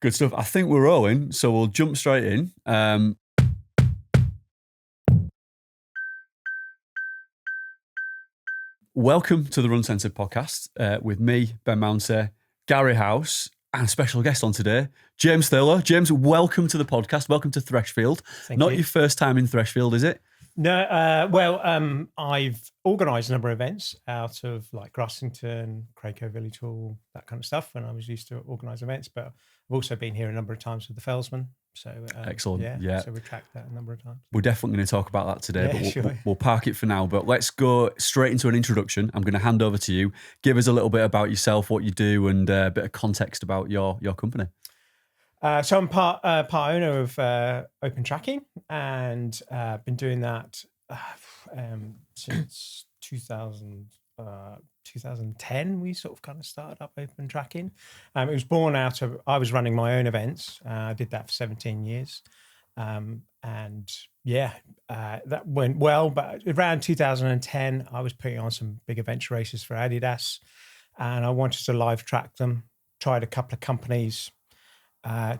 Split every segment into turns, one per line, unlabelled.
Good stuff. I think we're rolling, so we'll jump straight in. Welcome to the RUNcensored podcast with me, Ben Mounsey, Gary House, and a special guest on today, James Thurlow. James, welcome to the podcast. Welcome to Thresfield.
Thank
Not
you.
your first time in Thresfield, is it?
No, I've organised a number of events out of like Grassington, Cracow Village Hall, that kind of stuff when I was used to organise events. But I've also been here a number of times with the Fellsman. So
Excellent. Yeah.
So we tracked that a number of times.
We're definitely going to talk about that today,
Yeah,
but we'll park it for now. But let's go straight into an introduction. I'm going to hand over to you. Give us a little bit about yourself, what you do, and a bit of context about your company.
So I'm part owner of OpenTracking, and been doing that since 2010. We sort of kind of started up OpenTracking. It was born out of, I was running my own events. I did that for 17 years. That went well. But around 2010, I was putting on some big adventure races for Adidas, and I wanted to live track them. Tried a couple of companies.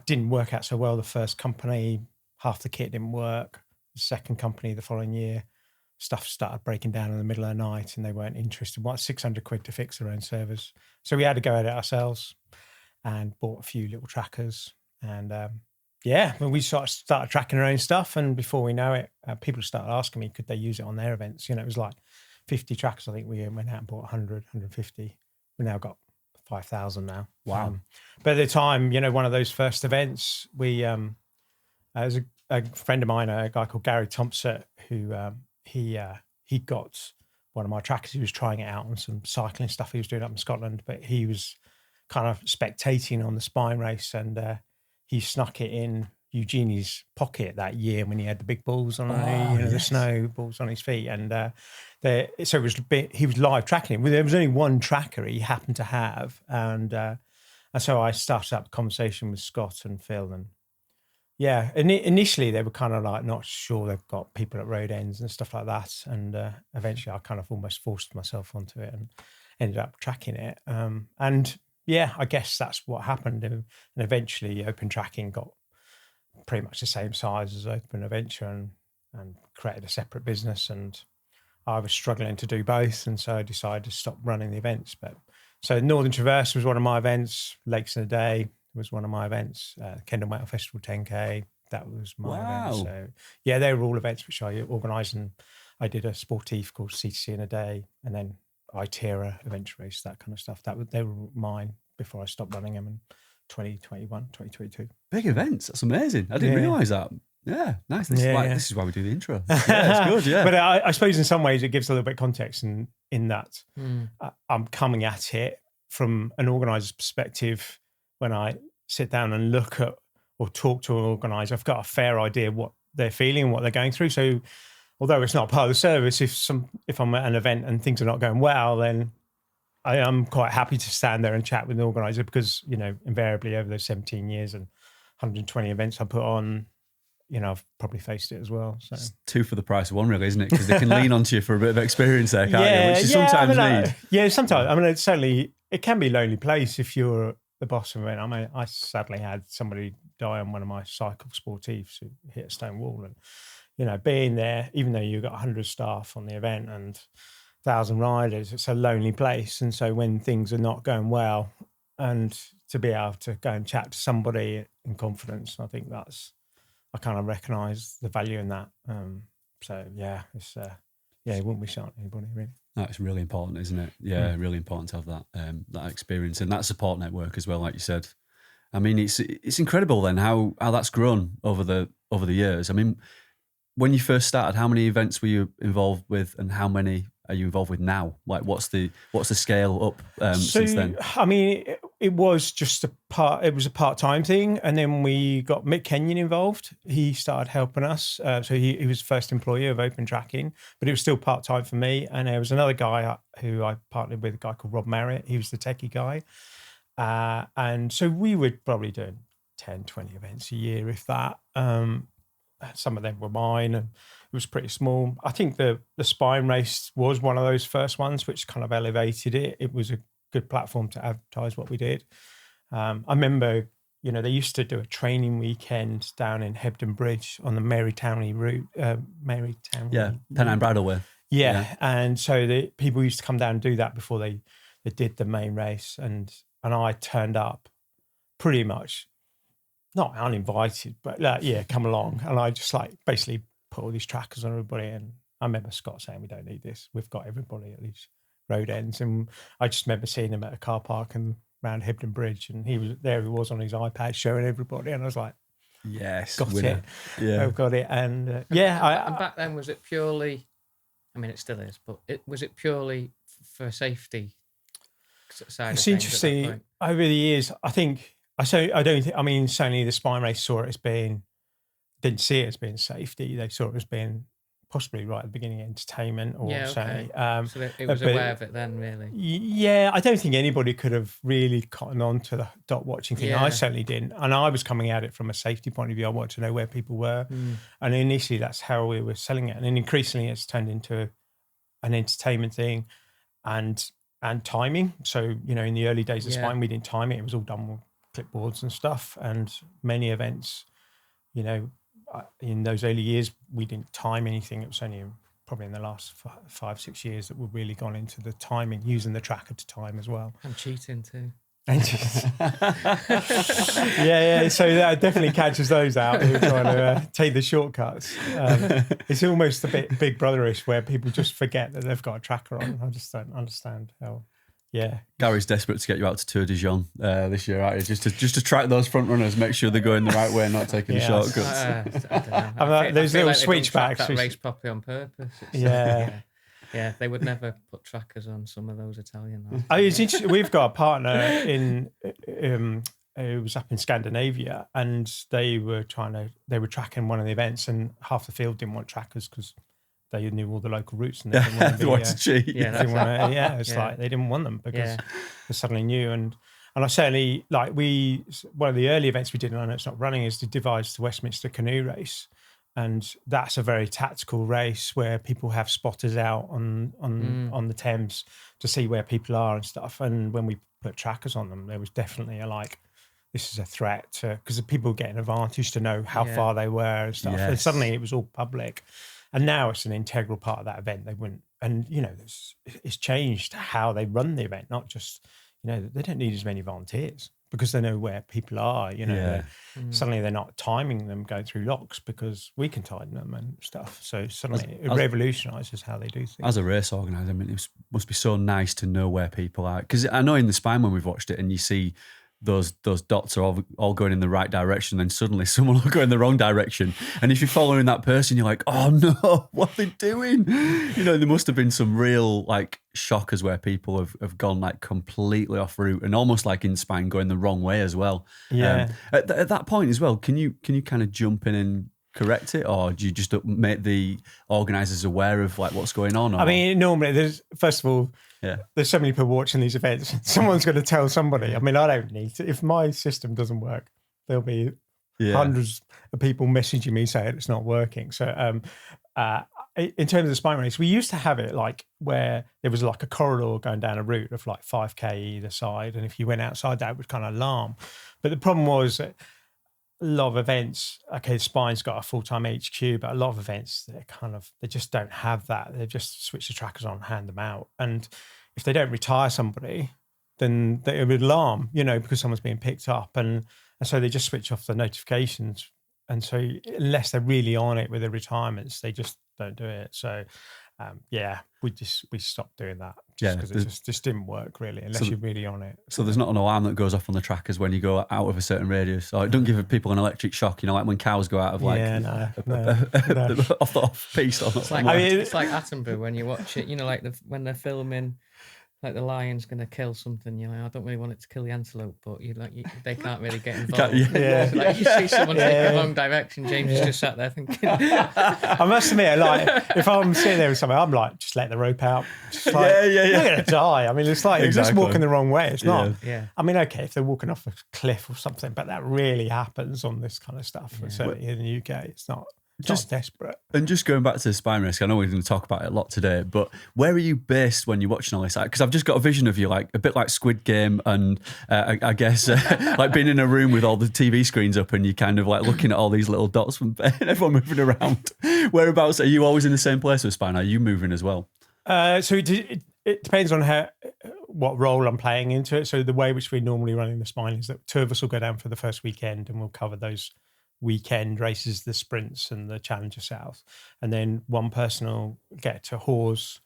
Didn't work out so well. The first company, half the kit didn't work. The second company the following year, stuff started breaking down in the middle of the night and they weren't interested. What, 600 quid to fix their own servers. So we had to go at it ourselves and bought a few little trackers. And when we started tracking our own stuff. And before we know it, people started asking me, could they use it on their events? You know, it was like 50 trackers. I think we went out and bought 100, 150. We now got 5,000 now.
Wow.
But at the time, you know, one of those first events, we, as a friend of mine, a guy called Gary Thompson, who he got one of my trackers. He was trying it out on some cycling stuff he was doing up in Scotland, but he was kind of spectating on the spine race, and he snuck it in Eugenie's pocket that year when he had the big balls on the snow balls on his feet, and so it was he was live tracking it. There was only one tracker he happened to have, and so I started up a conversation with Scott and Phil, and initially they were kind of like not sure. They've got people at road ends and stuff like that, and eventually I kind of almost forced myself onto it and ended up tracking it. I guess that's what happened, and eventually OpenTracking got pretty much the same size as Open Adventure and created a separate business, and I was struggling to do both, and so I decided to stop running the events. So Northern Traverse was one of my events, Lakes in a Day was one of my events, Kendal Metal Festival 10K, that was my event. So they were all events which I organised, and I did a sportif called CTC in a Day, and then Itera, Adventure Race, that kind of stuff. They were mine before I stopped running them in 2021, 2022.
Big events. That's amazing. I didn't realise that. Yeah, nice. This is why we do the intro. Yeah, it's good, yeah.
But I suppose in some ways it gives a little bit of context in that I'm coming at it from an organiser's perspective. When I sit down and look at or talk to an organiser, I've got a fair idea what they're feeling and what they're going through. So although it's not part of the service, if I'm at an event and things are not going well, then I am quite happy to stand there and chat with the organiser, because, you know, invariably over those 17 years and 120 events I put on, you know, I've probably faced it as well. So
it's two for the price of one, really, isn't it? Because they can lean onto you for a bit of experience there, can't you? Which you sometimes need.
Sometimes. I mean, it can be a lonely place if you're the boss of an event. I mean, I sadly had somebody die on one of my cycle sportifs who hit a stone wall, and, you know, being there, even though you've got 100 staff on the event and 1,000 riders, it's a lonely place. And so when things are not going well, and to be able to go and chat to somebody in confidence, I think I kind of recognise the value in that. It wouldn't be shot anybody, really.
No, it's really important, isn't it? Yeah, really important to have that experience and that support network as well, like you said. I mean, it's incredible then how that's grown over the years. I mean, when you first started, how many events were you involved with, and how many are you involved with now? Like, what's the scale up since then?
I mean, it was just a part-time thing, and then we got Mick Kenyon involved. He started helping us. So he was the first employee of OpenTracking, but it was still part-time for me. And there was another guy who I partnered with, a guy called Rob Marriott. He was the techie guy. And so we were probably doing 10, 20 events a year, if that. Some of them were mine, and it was pretty small. I think the spine race was one of those first ones which kind of elevated it. It was a good platform to advertise what we did. I remember they used to do a training weekend down in Hebden Bridge on the Marytownley route. Marytownley.
Yeah, Pennine Bridleway.
Yeah, and so the people used to come down and do that before they did the main race, and I turned up pretty much not uninvited, but come along, and I just like basically put all these trackers on everybody, and I remember Scott saying, "We don't need this. We've got everybody at these road ends," and I just remember seeing him at a car park and around Hebden Bridge, and he was on his iPad showing everybody, and I was like,
"Yes,
got
winner.
it,
yeah,
I've got it." And
and back then, was it purely? I mean, it still is, but was it purely for safety side?
It's interesting over the years. I think certainly the Spine Race saw it as being, didn't see it as being safety. They saw it as being possibly right at the beginning entertainment, or certainly.
So it was aware of it then, really.
Yeah, I don't think anybody could have really gotten on to the dot watching thing. I certainly didn't, and I was coming at it from a safety point of view. I wanted to know where people were, and initially that's how we were selling it, and then increasingly it's turned into an entertainment thing, and timing. So in the early days of Spine, we didn't time it; it was all done with clipboards and stuff, and many events, in those early years, we didn't time anything. It was only probably in the last 5-6 years that we've really gone into the timing, using the tracker to time as well.
And cheating too.
So that definitely catches those out who are trying to take the shortcuts. It's almost a bit Big Brotherish, where people just forget that they've got a tracker on. I just don't understand how. Yeah,
Gary's desperate to get you out to Tour de Jean this year, aren't you? Just to track those front runners, make sure they're going the right way and not taking the shortcuts.
I don't know.
Those little switchbacks.
That race properly on purpose. Yeah, they would never put trackers on some of those Italian lads.
It's interesting. We've got a partner in who was up in Scandinavia, and they were tracking one of the events, and half the field didn't want trackers because they knew all the local routes and they didn't want to
want to cheat.
Like they didn't want them because they suddenly knew. And I certainly one of the early events we did, and I know it's not running, is the Divides to Westminster canoe race. And that's a very tactical race where people have spotters out on the Thames to see where people are and stuff. And when we put trackers on them, there was definitely this is a threat because people get an advantage to know how far they were and stuff. And suddenly it was all public. And now it's an integral part of that event. They wouldn't, and it's changed how they run the event. Not just, they don't need as many volunteers because they know where people are. Suddenly they're not timing them going through locks because we can time them and stuff. So suddenly it revolutionises how they do things.
As a race organiser, I mean, it must be so nice to know where people are, because I know in the Spine when we've watched it, and you see those dots are all going in the right direction, then suddenly someone will go in the wrong direction, and if you're following that person, you're like, oh no, what are they doing? There must have been some real shockers where people have gone completely off route, and almost like in Spine going the wrong way as well. At that point as well, can you kind of jump in and correct it, or do you just make the organisers aware of what's going on? Or?
I mean, normally there's so many people watching these events. Someone's going to tell somebody. I mean, I don't need to. If my system doesn't work, there'll be hundreds of people messaging me saying it's not working. So, in terms of the Spine race, we used to have it where there was a corridor going down a route of 5K either side, and if you went outside that, it would kind of alarm. But the problem was that a lot of events, Spine's got a full-time HQ, but a lot of events, they just don't have that. They just switch the trackers on and hand them out. And if they don't retire somebody, then they would alarm, because someone's being picked up. And so they just switch off the notifications. And so unless they're really on it with the retirements, they just don't do it. So, we stopped doing that because it just didn't work really unless you're really on it.
So there's not an alarm that goes off on the trackers when you go out of a certain radius, or it don't give people an electric shock, like when cows go out of off piece.
It's like Attenborough when you watch it, when they're filming. The lion's going to kill something, I don't really want it to kill the antelope, but they can't really get involved. You see someone take the wrong direction. James is just sat there thinking.
I must admit, if I'm sitting there with somebody, I'm just let the rope out. You're going to die. I mean, it's you're just walking the wrong way. It's not.
Yeah.
I mean, okay, if they're walking off a cliff or something, but that really happens on this kind of stuff. Certainly in the UK, it's not just desperate.
And just going back to the spine risk, I know we're going to talk about it a lot today, but where are you based when you're watching all this? Because I've just got a vision of you like a bit like Squid Game, and I guess like being in a room with all the TV screens up, and you kind of like looking at all these little dots from everyone moving around. Whereabouts are you always in the same place with spine? Are you moving as well?
So it depends on what role I'm playing into it. So the way which we're normally running the spine is that two of us will go down for the first weekend, and we'll cover those weekend races, the sprints and the Challenger South, and then one person will get to Hawes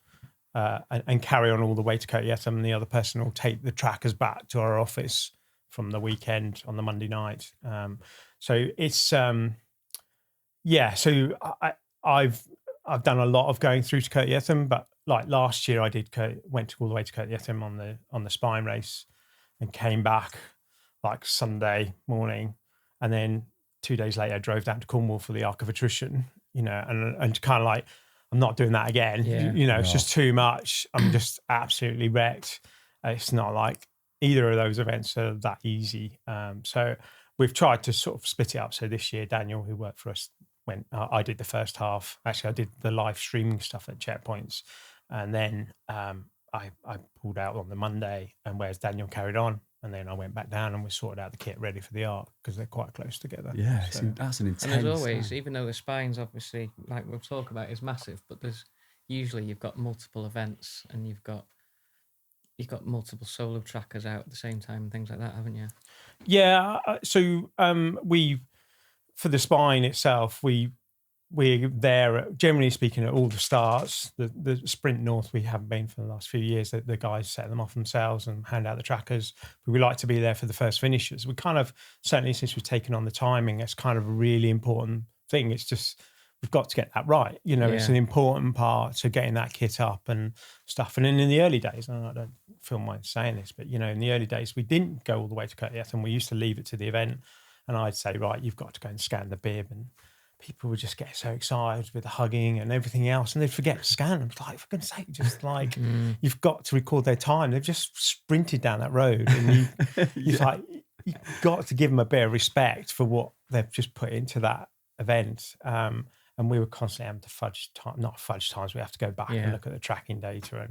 and carry on all the way to Cote Yetholm, and the other person will take the trackers back to our office from the weekend on the Monday night. So it's So I've done a lot of going through to Cote Yetholm, but like last year I went all the way to Cote Yetholm on the spine race, and came back like Sunday morning, and then 2 days later I drove down to Cornwall for the Arc of Attrition, and kind of like, I'm not doing that again.
Yeah.
It's just too much. I'm just absolutely wrecked. It's not like either of those events are that easy. So we've tried to sort of split it up. So this year, Daniel, who worked for us, I did the first half. Actually, I did the live streaming stuff at checkpoints, and then I pulled out on the Monday, and whereas Daniel carried on, and then I went back down and we sorted out the kit ready for the Arc, because they're quite close together.
Yeah, so that's an intense.
And as always, even though the spine's obviously, like we'll talk about, is massive, but there's usually you've got multiple events, and you've got multiple solo trackers out at the same time and things like that, haven't you?
Yeah. So for the spine itself, we're there, generally speaking, at all the starts. The Sprint North, we haven't been for the last few years. The guys set them off themselves and hand out the trackers. But we like to be there for the first finishes. We kind of, certainly since we've taken on the timing, it's kind of a really important thing. It's just, we've got to get that right. It's an important part to getting that kit up and stuff. And then in the early days, and I don't feel mind saying this, but, in the early days, we didn't go all the way to Cote Yetholm. We used to leave it to the event. And I'd say, right, you've got to go and scan the bib, and people would just get so excited with the hugging and everything else, and they'd forget to scan them. It's like, for goodness sake, just like, you've got to record their time. They've just sprinted down that road, and you've got to give them a bit of respect for what they've just put into that event. And we were constantly having to not fudge times. We have to go back and look at the tracking data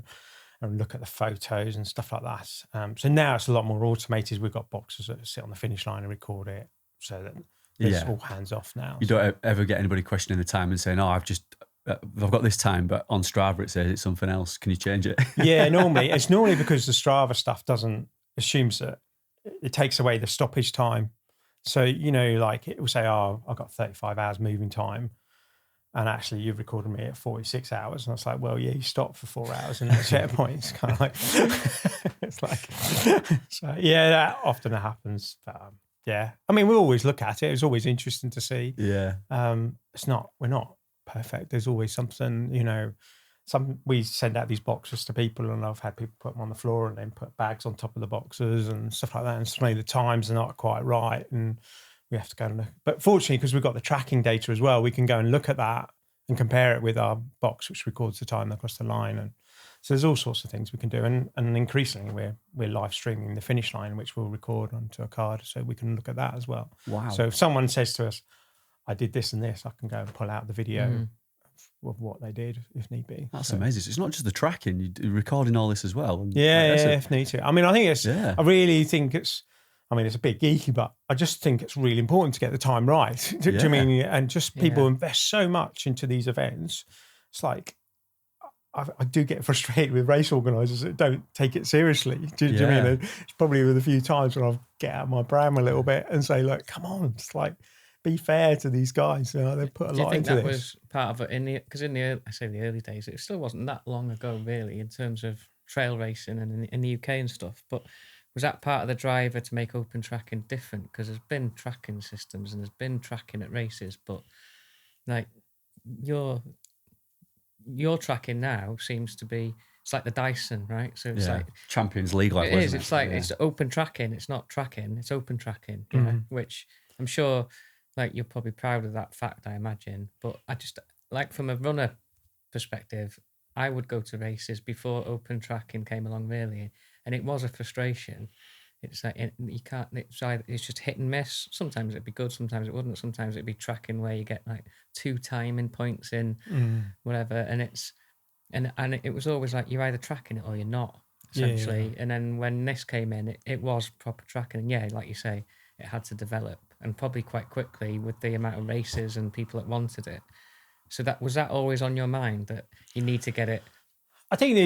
and look at the photos and stuff like that. So now it's a lot more automated. We've got boxers that sit on the finish line and record it, so that it's all hands off now.
You don't ever get anybody questioning the time and saying, "Oh, I've got this time, but on Strava it says it's something else. Can you change it?"
Yeah, it's normally because the Strava stuff assumes that it takes away the stoppage time. So like it will say, "Oh, I've got 35 hours moving time," and actually you've recorded me at 46 hours, and I was like, "Well, yeah, you stopped for 4 hours in that checkpoint." It's kind of like it's like so. Yeah, that often happens. But, yeah, I mean, we always look at it. It's always interesting to see.
Yeah.
We're not perfect. There's always something, we send out these boxes to people, and I've had people put them on the floor and then put bags on top of the boxes and stuff like that. And suddenly the times are not quite right, and we have to go and look. But fortunately, because we've got the tracking data as well, we can go and look at that and compare it with our box, which records the time across the line. And so there's all sorts of things we can do, and increasingly we're live streaming the finish line, which we'll record onto a card, so we can look at that as well.
Wow!
So if someone says to us, "I did this and this," I can go and pull out the video of what they did if need be.
That's amazing. So it's not just the tracking; you're recording all this as well.
If need to. I mean, I think it's. Yeah. I really think it's. I mean, it's a bit geeky, but I just think it's really important to get the time right. Do you mean? And just people invest so much into these events. It's like, I do get frustrated with race organisers that don't take it seriously. Do you mean? And it's probably with a few times when I'll get out of my pram a little bit and say, "Look, come on, it's like, be fair to these guys. They put a lot into this." Do you think that was
part of it because in the early days, it still wasn't that long ago, really, in terms of trail racing and in the UK and stuff. But was that part of the driver to make OpenTracking different? Because there's been tracking systems and there's been tracking at races, but like your tracking now seems to be, it's like the Dyson, right? So it's like
Champions League level.
It is. It's like it's OpenTracking. It's not tracking. It's OpenTracking. Which I'm sure, like, you're probably proud of that fact, I imagine. But I just, like, from a runner perspective, I would go to races before OpenTracking came along, really, and it was a frustration it's like you can't. It's just hit and miss. Sometimes it'd be good, sometimes it wouldn't. Sometimes it'd be tracking where you get like 2 timing points in, whatever, and it was always like you're either tracking it or you're not, essentially. Yeah. And then when this came in, it was proper tracking, and yeah, like you say, it had to develop, and probably quite quickly with the amount of races and people that wanted it. So was that always on your mind that you need to get it?
I think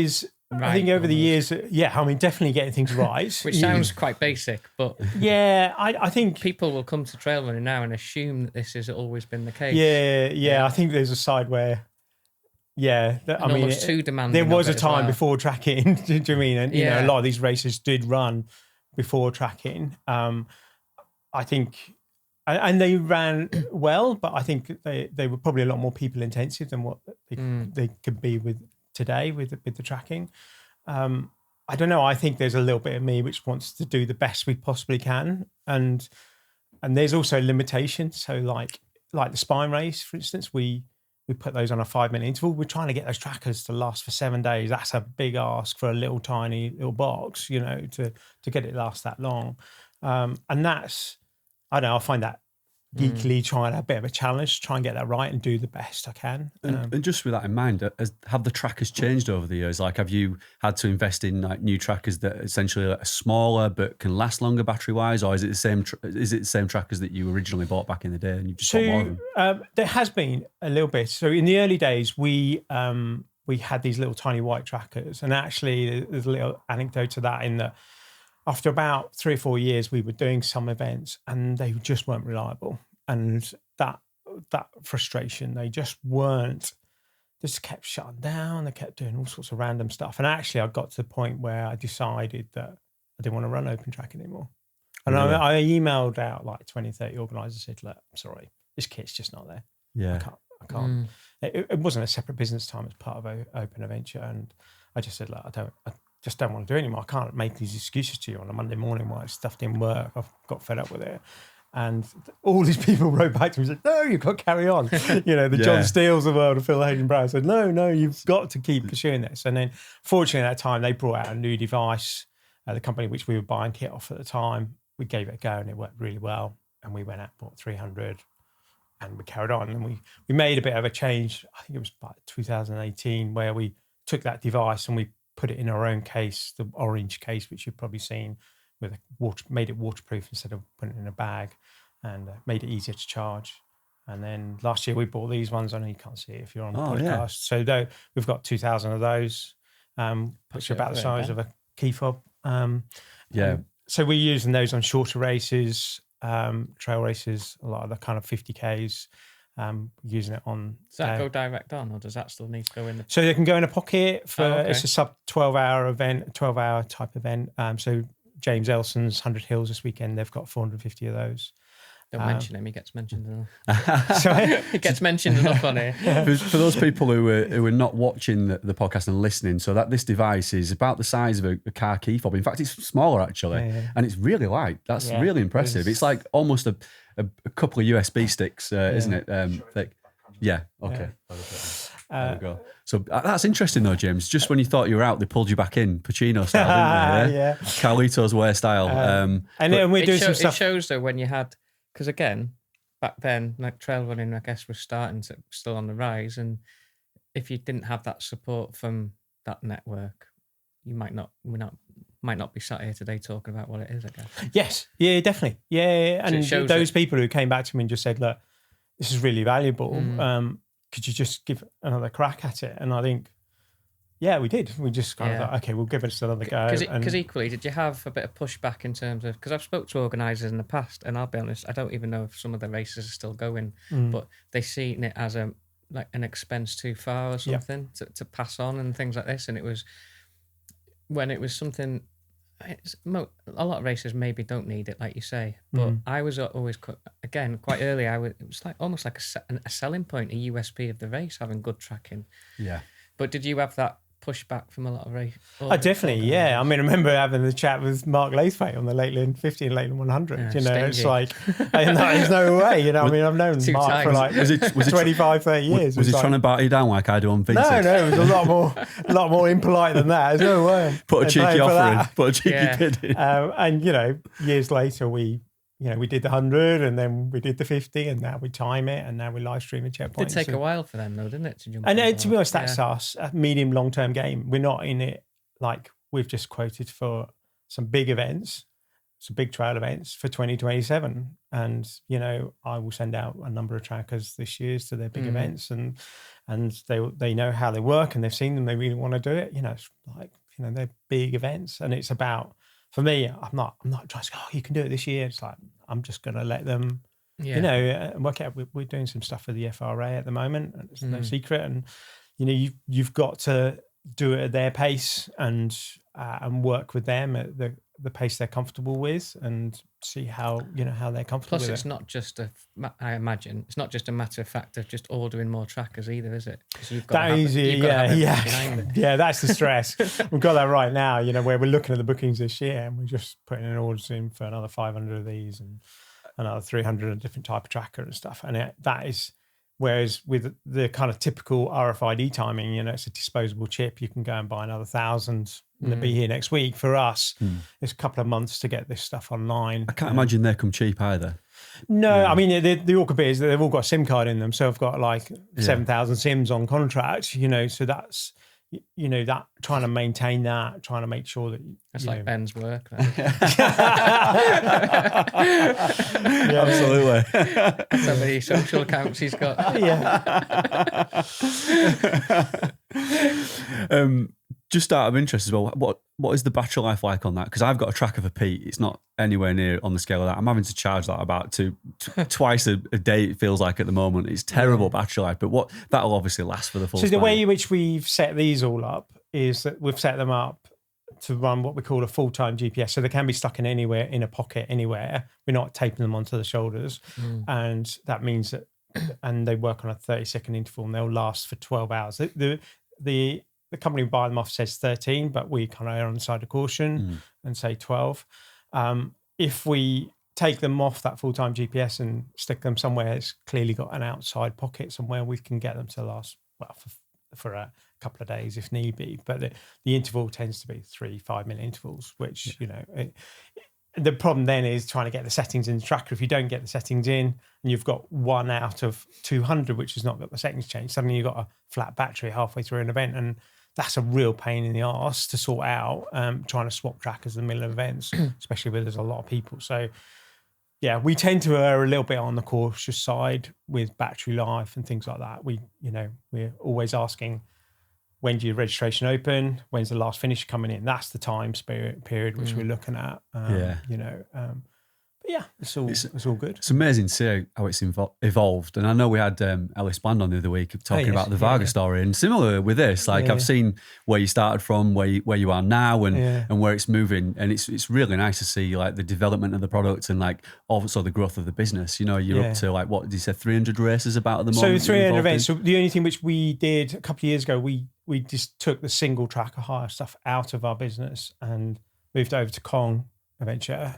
I think over the years, definitely getting things right.
Which sounds quite basic, but...
Yeah, I think...
People will come to trail running now and assume that this has always been the case.
Yeah. I think there's a side where... Yeah, I mean...
Almost too demanding.
There was a time before tracking, do you know what I mean? And, you know, a lot of these races did run before tracking. I think... And they ran well, but I think they were probably a lot more people intensive than what they could be with today with the tracking. I don't know. I think there's a little bit of me which wants to do the best we possibly can, and there's also limitations. So like the spine race, for instance, we put those on a 5-minute interval. We're trying to get those trackers to last for 7 days. That's a big ask for a little tiny little box, you know, to get it last that long. And that's, I don't know, I find that geekily trying a bit of a challenge, try and get that right and do the best I can.
And just with that in mind, have the trackers changed over the years? Like, have you had to invest in like new trackers that essentially are smaller but can last longer battery wise, or is it the same? Is it the same trackers that you originally bought back in the day, and you've just bought more of them?
There has been a little bit. So in the early days, we had these little tiny white trackers, and actually there's a little anecdote to that in that. After about 3 or 4 years, we were doing some events and they just weren't reliable. And that frustration, they just kept shutting down. They kept doing all sorts of random stuff. And actually, I got to the point where I decided that I didn't want to run OpenTracking anymore. And I emailed out like 20, 30 organisers, said, look, I'm sorry, this kit's just not there.
Yeah.
I can't. It wasn't a separate business time as part of Open Adventure. And I just said, look, I just don't want to do it anymore. I can't make these excuses to you on a Monday morning why stuff didn't work. I've got fed up with it. And all these people wrote back to me and said, no, you've got to carry on. You know, the John Steele's of the world of Phil Hayden-Brown said, no, you've got to keep pursuing this. And then fortunately at that time, they brought out a new device, the company which we were buying kit off at the time. We gave it a go and it worked really well. And we went out, bought 300 and we carried on. And we made a bit of a change. I think it was about 2018 where we took that device and we put it in our own case, the orange case, which you've probably seen, made it waterproof instead of putting it in a bag, and made it easier to charge. And then last year we bought these ones. I know you can't see it if you're on the podcast. Yeah. So we've got 2,000 of those, which are about the size of a key fob. So we're using those on shorter races, trail races, a lot of the kind of 50Ks. Using it on.
Does that go direct on, or does that still need to go in?
So they can go in a pocket for it's a sub 12-hour event, 12-hour type event. So James Elson's 100 Hills this weekend, they've got 450 of those.
Don't mention him; he gets mentioned enough. Sorry, he gets mentioned enough on here.
For those people who are not watching the podcast and listening, so that this device is about the size of a car key fob. In fact, it's smaller actually, and it's really light. That's really impressive. It's like almost a couple of USB sticks, isn't it? Thick. Yeah. Okay. There we go. So that's interesting though, James. Just when you thought you were out, they pulled you back in, Pacino style, didn't they? Yeah. Carlito's way style.
And then we're doing some stuff.
It shows though when you had, because again, back then, like trail running, I guess, was still on the rise, and if you didn't have that support from that network, you might not be sat here today talking about what it is, I guess.
Yes. Yeah, definitely. Yeah. And those people who came back to me and just said, look, this is really valuable. Could you just give another crack at it? And I think, yeah, we did. We just kind of thought, okay, we'll give it another go.
Because equally, did you have a bit of pushback in terms of, because I've spoke to organisers in the past, and I'll be honest, I don't even know if some of the races are still going, but they seen it as an expense too far or something to pass on and things like this. And it was, when it was something, a lot of races maybe don't need it, like you say, but I was always quite early. It was like almost like a selling point, a USP of the race, having good tracking.
Yeah.
But did you have that pushback from a lot of race.
Definitely, yeah. I mean, I remember having the chat with Mark Laithwaite on the Lakeland 50 and Lakeland 100.
Yeah,
you know,
stingy.
it's like, there's no way. You know, I mean, I've known
Two
Mark for like
times.
Was it
25, 30 years.
Was he
like,
trying to bat you down like I do on Vintage?
No, it was a lot more impolite than that. There's no way.
Put a
They're
cheeky
paying for
offer in.
that.
Put a cheeky
Yeah.
bid in.
And you know, years later, we did the 100, and then we did the 50, and now we time it, and now we live stream the checkpoints.
It did take a while for them, though, didn't it, to jump?
And
on
to be
board?
honest, that's us, a medium long term game. We're not in it like we've just quoted for some big events, some big trail events for 2027. And you know, I will send out a number of trackers this year to their big events, and they know how they work, and they've seen them. They really want to do it. You know, it's like, you know, they're big events, and it's about. For me, I'm not trying to go, you can do it this year. It's like, I'm just going to let them, you know, work out. We're doing some stuff for the FRA at the moment, and it's no secret. And, you know, you've got to do it at their pace and work with them at the pace they're comfortable with, and see how they're comfortable
Plus,
with
it's not just I imagine, it's not just a matter of fact of just ordering more trackers either, is it? Because you've got
yeah, that's the stress. We've got that right now, you know, where we're looking at the bookings this year, and we're just putting in orders in for another 500 of these and another 300 of different type of tracker and stuff. And that is, whereas with the kind of typical RFID timing, you know, it's a disposable chip. You can go and buy another 1,000 and they'll be here next week. For us, it's a couple of months to get this stuff online.
I can't imagine they come cheap either.
No, I mean, the awkward bit is that they've all got a SIM card in them. So I've got like 7,000 SIMs on contract, you know, so that's, you know, that trying to maintain that, trying to make sure that
That's like Ben's work.
Absolutely.
That's how many social accounts he's got.
Just out of interest as well, what is the battery life like on that? Because I've got a tracker for Pete. It's not anywhere near on the scale of that. I'm having to charge that about twice a day, it feels like at the moment. It's terrible battery life, but that'll obviously last for the full
So the
span.
way in which we've set these all up is that we've set them up to run what we call a full-time GPS. So they can be stuck in anywhere, in a pocket, anywhere. We're not taping them onto the shoulders. And that means that, and they work on a 30-second interval, and they'll last for 12 hours. The company we buy them off says 13, but we kind of err on the side of caution and say 12. If we take them off that full-time GPS and stick them somewhere, it's clearly got an outside pocket somewhere, we can get them to last, well, for a couple of days if need be. But the interval tends to be 3-5 minute intervals, which, you know, the problem then is trying to get the settings in the tracker. If you don't get the settings in and you've got 1 out of 200, which has not got the settings changed, suddenly you've got a flat battery halfway through an event. And that's a real pain in the arse to sort out, trying to swap trackers in the middle of events, especially where there's a lot of people. So, yeah, we tend to err a little bit on the cautious side with battery life and things like that. We're always asking, when do your registration open? When's the last finish coming in? That's the time period which we're looking at. You know, but yeah, it's all good.
It's amazing to see how it's evolved. And I know we had Ellis Bland on the other week talking about the Varga story. And similar with this, like I've seen where you started from, where you are now, and where it's moving. And it's really nice to see like the development of the product and like also the growth of the business. You know, you're up to like, what did you say, 300 races about at the moment?
So 300 events. So the only thing which we did a couple of years ago, we just took the single tracker hire stuff out of our business and moved over to Kong Adventure.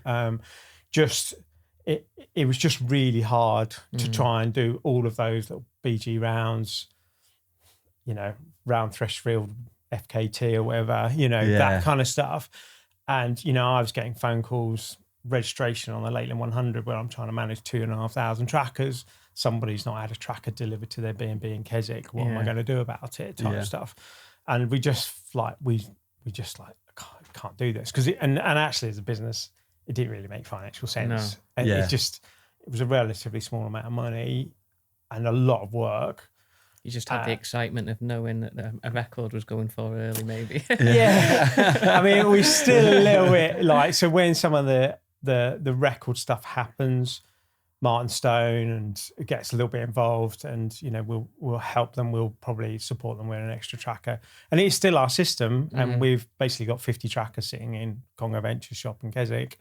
It was just really hard to try and do all of those little BG rounds, you know, round Freshfield FKT or whatever, you know, that kind of stuff. And, you know, I was getting phone calls, registration on the Lakeland 100 where I'm trying to manage 2,500 trackers. Somebody's not had a tracker delivered to their B&B in Keswick. What am I going to do about it? Type of stuff. And we just can't do this because and actually as a business, it didn't really make financial sense.
No.
And it was a relatively small amount of money and a lot of work.
You just had the excitement of knowing that a record was going for early, maybe.
I mean, we're still a little bit like, so when some of the record stuff happens, Martin Stone and it gets a little bit involved, and you know we'll help them. We'll probably support them with an extra tracker, and it's still our system. And we've basically got 50 trackers sitting in Congo Venture Shop in Keswick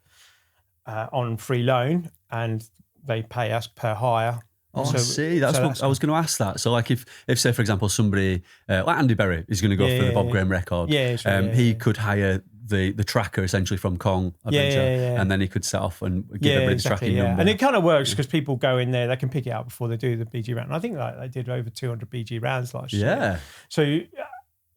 on free loan, and they pay us per hire
Oh, I see. That's what I was going to ask that. So, like, if say, for example, somebody like Andy Berry is going to go for the Bob Graham record, he could hire the tracker essentially from Kong Adventure, and then he could set off and give everybody the tracking number.
And it kind of works because people go in there, they can pick it up before they do the BG round. And I think like they did over 200 BG rounds last year.
Yeah.
So,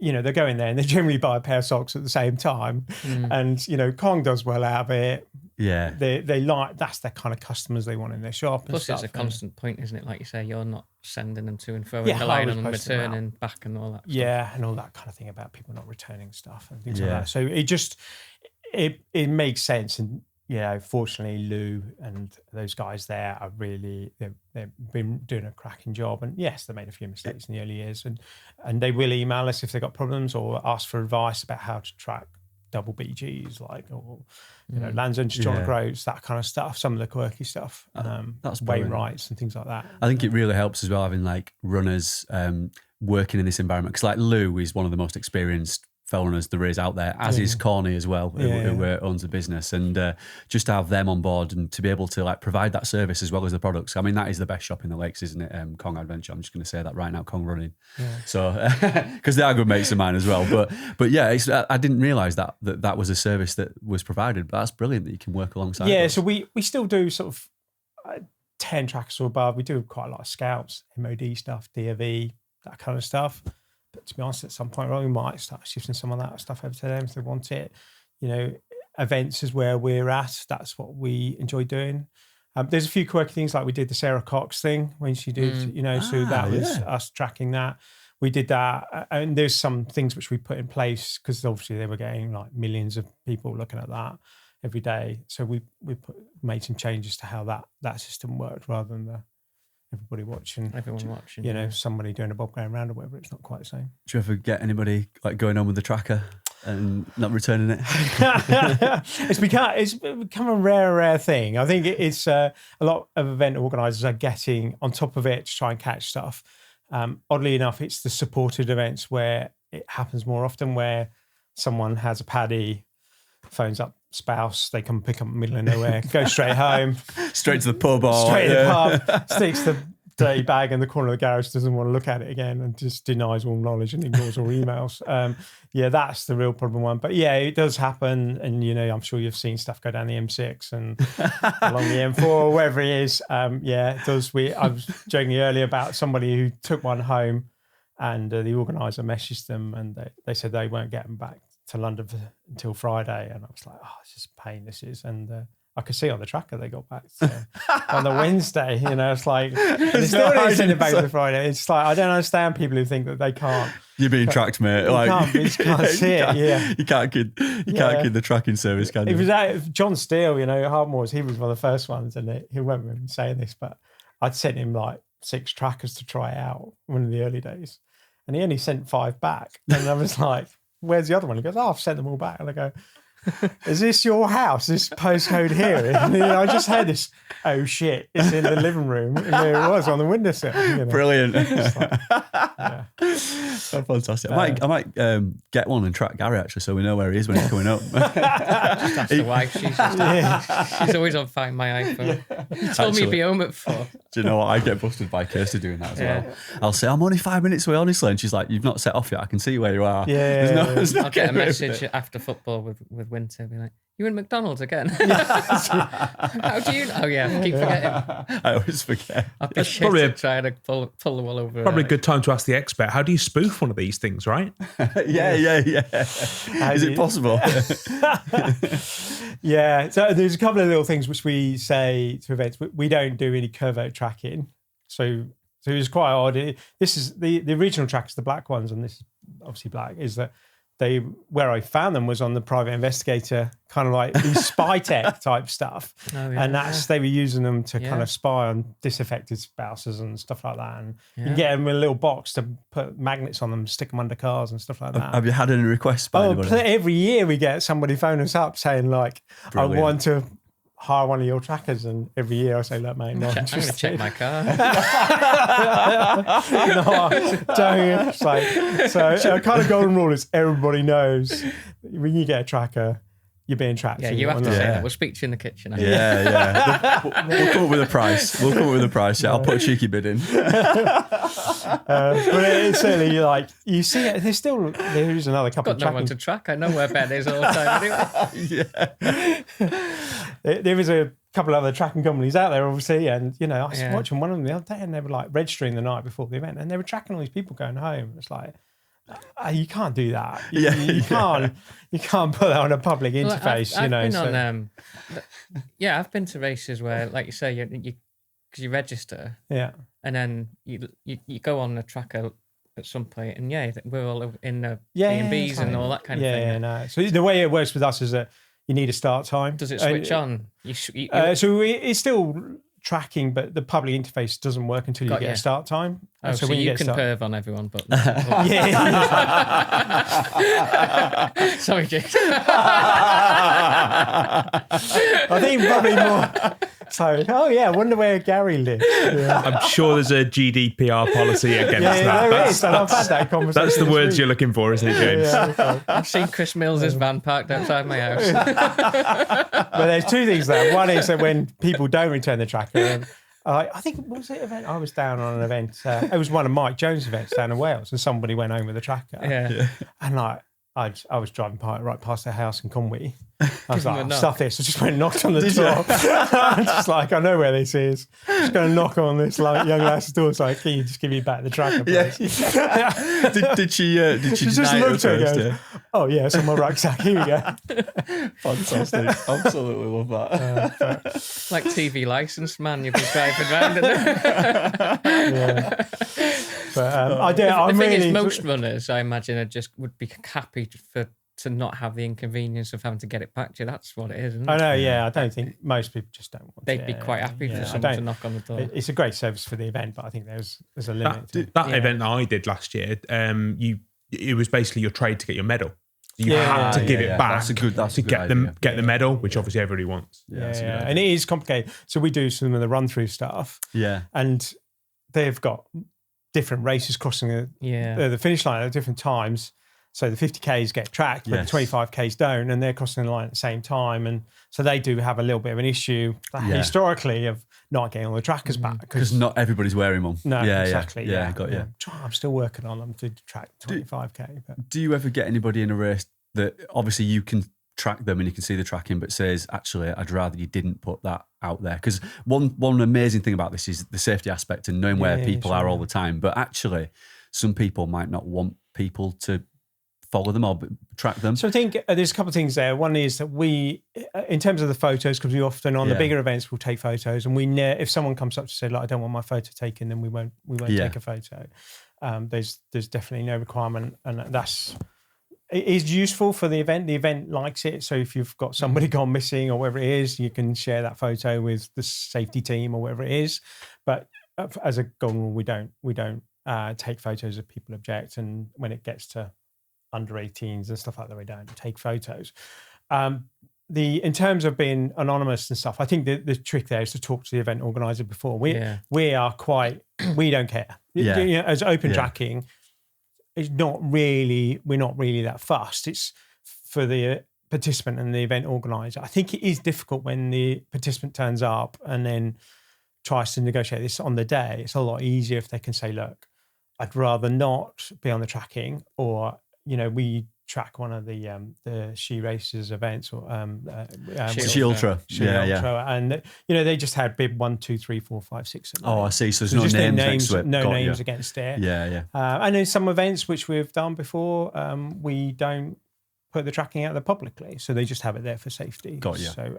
you know, they go in there and they generally buy a pair of socks at the same time. And, you know, Kong does well out of it.
Yeah.
They like, that's the kind of customers they want in their shop.
Plus, it's a constant point, isn't it? Like you say, you're not sending them to and fro, and relying on them returning back and all that stuff.
Yeah, and all that kind of thing about people not returning stuff and things like that. So it just, it makes sense. And, you know, fortunately, Lou and those guys there are really, they've been doing a cracking job. And yes, they made a few mistakes in the early years. And they will email us if they've got problems or ask for advice about how to track double BGs, like, or, you know, lands and John Groves, that kind of stuff, some of the quirky stuff,
that's
weight rights and things like that.
I think it really helps as well having like runners working in this environment, because like Lou is one of the most experienced fell runners there is out there, as is Corny as well, who owns the business, and just to have them on board and to be able to like provide that service as well as the products. I mean, that is the best shop in the lakes, isn't it? Kong Adventure. I'm just going to say that right now, Kong Running. So because they are good mates of mine as well. But yeah, I didn't realise that was a service that was provided. But that's brilliant that you can work alongside.
Yeah,
those.
so we still do sort of 10 trackers or above. We do quite a lot of scouts, MOD stuff, DOV, that kind of stuff. But to be honest, at some point, we might start shifting some of that stuff over to them if they want it. You know, events is where we're at. That's what we enjoy doing. There's a few quirky things, like we did the Sarah Cox thing when she did, you know, so that was us tracking that. We did that. And there's some things which we put in place because obviously they were getting like millions of people looking at that every day. So we made some changes to how that system worked rather than everyone watching, you know, somebody doing a Bob Graham round or whatever. It's not quite the same.
Do you ever get anybody like going on with the tracker and not returning it?
It's become a rare thing. I think it's a lot of event organisers are getting on top of it to try and catch stuff. Oddly enough, it's the supported events where it happens more often, where someone has a paddy, phones up spouse, they come pick up in the middle of nowhere, go straight home,
straight to the pub,
straight to the pub, sticks the dirty bag in the corner of the garage, doesn't want to look at it again, and just denies all knowledge and ignores all emails. That's the real problem one. But yeah, it does happen, and you know, I'm sure you've seen stuff go down the M6 and along the M4 or wherever it is. It does. I was joking earlier about somebody who took one home, and the organizer messaged them, and they said they won't get them back to London until Friday, and I was like, oh, it's just a pain this is. And I could see on the tracker they got back on the Wednesday. You know, it's like they still didn't send it back to Friday. It's like, I don't understand people who think that they can't.
You're being tracked, mate.
You can't see it. Yeah,
you can't kid the tracking service, can you?
It was John Steele, you know, Hardmoors. He was one of the first ones, and he won't remember saying this, but I'd sent him like 6 trackers to try out one of the early days, and he only sent 5 back, and I was like, where's the other one? He goes, I've sent them all back. And I go, is this your house? This postcode here? And I just had this, oh shit, it's in the living room. And there it was on the windowsill. You know?
Brilliant. Oh, fantastic. I might get one and track Gary, actually, so we know where he is when he's coming up.
Just ask the wife. She's always on Find My iPhone. You told me to be home at 4.
Do you know what? I get busted by Kirsty doing that as well. I'll say, I'm only 5 minutes away, honestly. And she's like, you've not set off yet. I can see where you are.
I'll get a message after football with Winter, be like, you in McDonald's again? How do you know? Oh yeah, I keep forgetting.
I always forget.
I'd be shit trying to pull the wall over.
Probably a good time to ask the expert, how do you spoof one of these things, right?
Yeah. Is it possible?
Yeah, so there's a couple of little things which we say to events. We don't do any covert tracking. So it was quite odd. This is the original trackers, the black ones, and this is obviously black, is that where I found them was on the private investigator, kind of like these spy tech type stuff. And they were using them to kind of spy on disaffected spouses and stuff like that. And you can get them in a little box to put magnets on them, stick them under cars and stuff like that.
Have you had any requests by anybody?
Every year we get somebody phone us up saying like, brilliant. I want to hire one of your trackers, and every year I say, look, mate, no, I'm going
to check my car.
No, don't. It's like, so a kind of golden rule is everybody knows when you get a tracker, you're being tracked.
Yeah, you have to say that. We'll speak to you in the kitchen.
Yeah. We'll come up with a price. Yeah, I'll put a cheeky bid in.
But it's certainly like you see it. There is another couple
Got
of
no one to track. I know where Ben is all the time anyway.
There is a couple of other tracking companies out there, obviously, and I was watching one of them the other day, and they were like registering the night before the event, and they were tracking all these people going home. It's like, you can't do that. You can't put that on a public interface.
I've been on, I've been to races where, like you say, because you register, and then you go on the tracker at some point, and we're all in the B&Bs and all that kind of thing.
Yeah, no. So the way it works with us is that you need a start time.
Does it switch on?
So it's still tracking, but the public interface doesn't work until you get a start time.
Oh, so when you can perv on everyone, but sorry, James.
I think probably more. So, I wonder where Gary lives. Yeah.
I'm sure there's a GDPR policy against that.
There is, and I've had that conversation.
That's the words you're looking for, isn't it, James?
Okay.
I've seen Chris Mills's van parked outside my house.
But there's two things there. One is that when people don't return the tracker, and I think, what was the event? I was down on an event. It was one of Mike Jones' events down in Wales, and somebody went home with a tracker.
Yeah.
And I was driving right past their house in Conwy. I was like, stuff this. I just went and knocked on the door. I'm just like, I know where this is. I'm just going to knock on this young lass's door. It's like, can you just give me back the tracker, please?
Yeah. did she
just looked at it and goes, oh, yeah, it's on my rucksack. Here we go.
Fantastic. Absolutely love that.
Like TV licensed man, you've been driving around.
But
the thing is, most runners, I imagine, would be happy to not have the inconvenience of having to get it back to you. That's what it is, isn't it?
I know, yeah. I don't think most people just don't want
They'd be quite happy for someone to knock on the door.
It's a great service for the event, but I think there's a limit.
That event that I did last year, it was basically your trade to get your medal. You had to give it back to get the medal, which obviously everybody wants.
Yeah. And it is complicated. So we do some of the run-through stuff.
Yeah.
And they've got different races crossing the finish line at different times. So the 50Ks get tracked, but the 25Ks don't, and they're crossing the line at the same time. And so they do have a little bit of an issue historically of not getting all the trackers back.
Because not everybody's wearing them.
No, exactly.
Yeah, got you.
I'm still working on them to track 25K. But.
Do you ever get anybody in a race that obviously you can track them and you can see the tracking, but says, actually, I'd rather you didn't put that out there? Because one amazing thing about this is the safety aspect and knowing where people are all the time. But actually, some people might not want people to follow them or track them.
So I think there's a couple of things there. One is that we, in terms of the photos, because we often on the bigger events we'll take photos, and if someone comes up to say, like, I don't want my photo taken, then we won't take a photo. There's definitely no requirement, and it is useful for the event. The event likes it. So if you've got somebody gone missing or whatever it is, you can share that photo with the safety team or whatever it is. But as a golden rule, we don't take photos if people object, and when it gets to under 18s and stuff like that, we don't take photos. In terms of being anonymous and stuff, I think the trick there is to talk to the event organizer before. We are we don't care. As OpenTracking, we're not really that fussed. It's for the participant and the event organizer. I think it is difficult when the participant turns up and then tries to negotiate this on the day. It's a lot easier if they can say, look, I'd rather not be on the tracking, or we track one of the She Races events or
She Ultra.
Ultra, and they just had bib 1, 2, 3, 4, 5, 6.
Oh, I see. So there's no names next to it.
No names against it.
Yeah.
And in some events which we've done before, we don't put the tracking out there publicly, so they just have it there for safety.
Got you.
So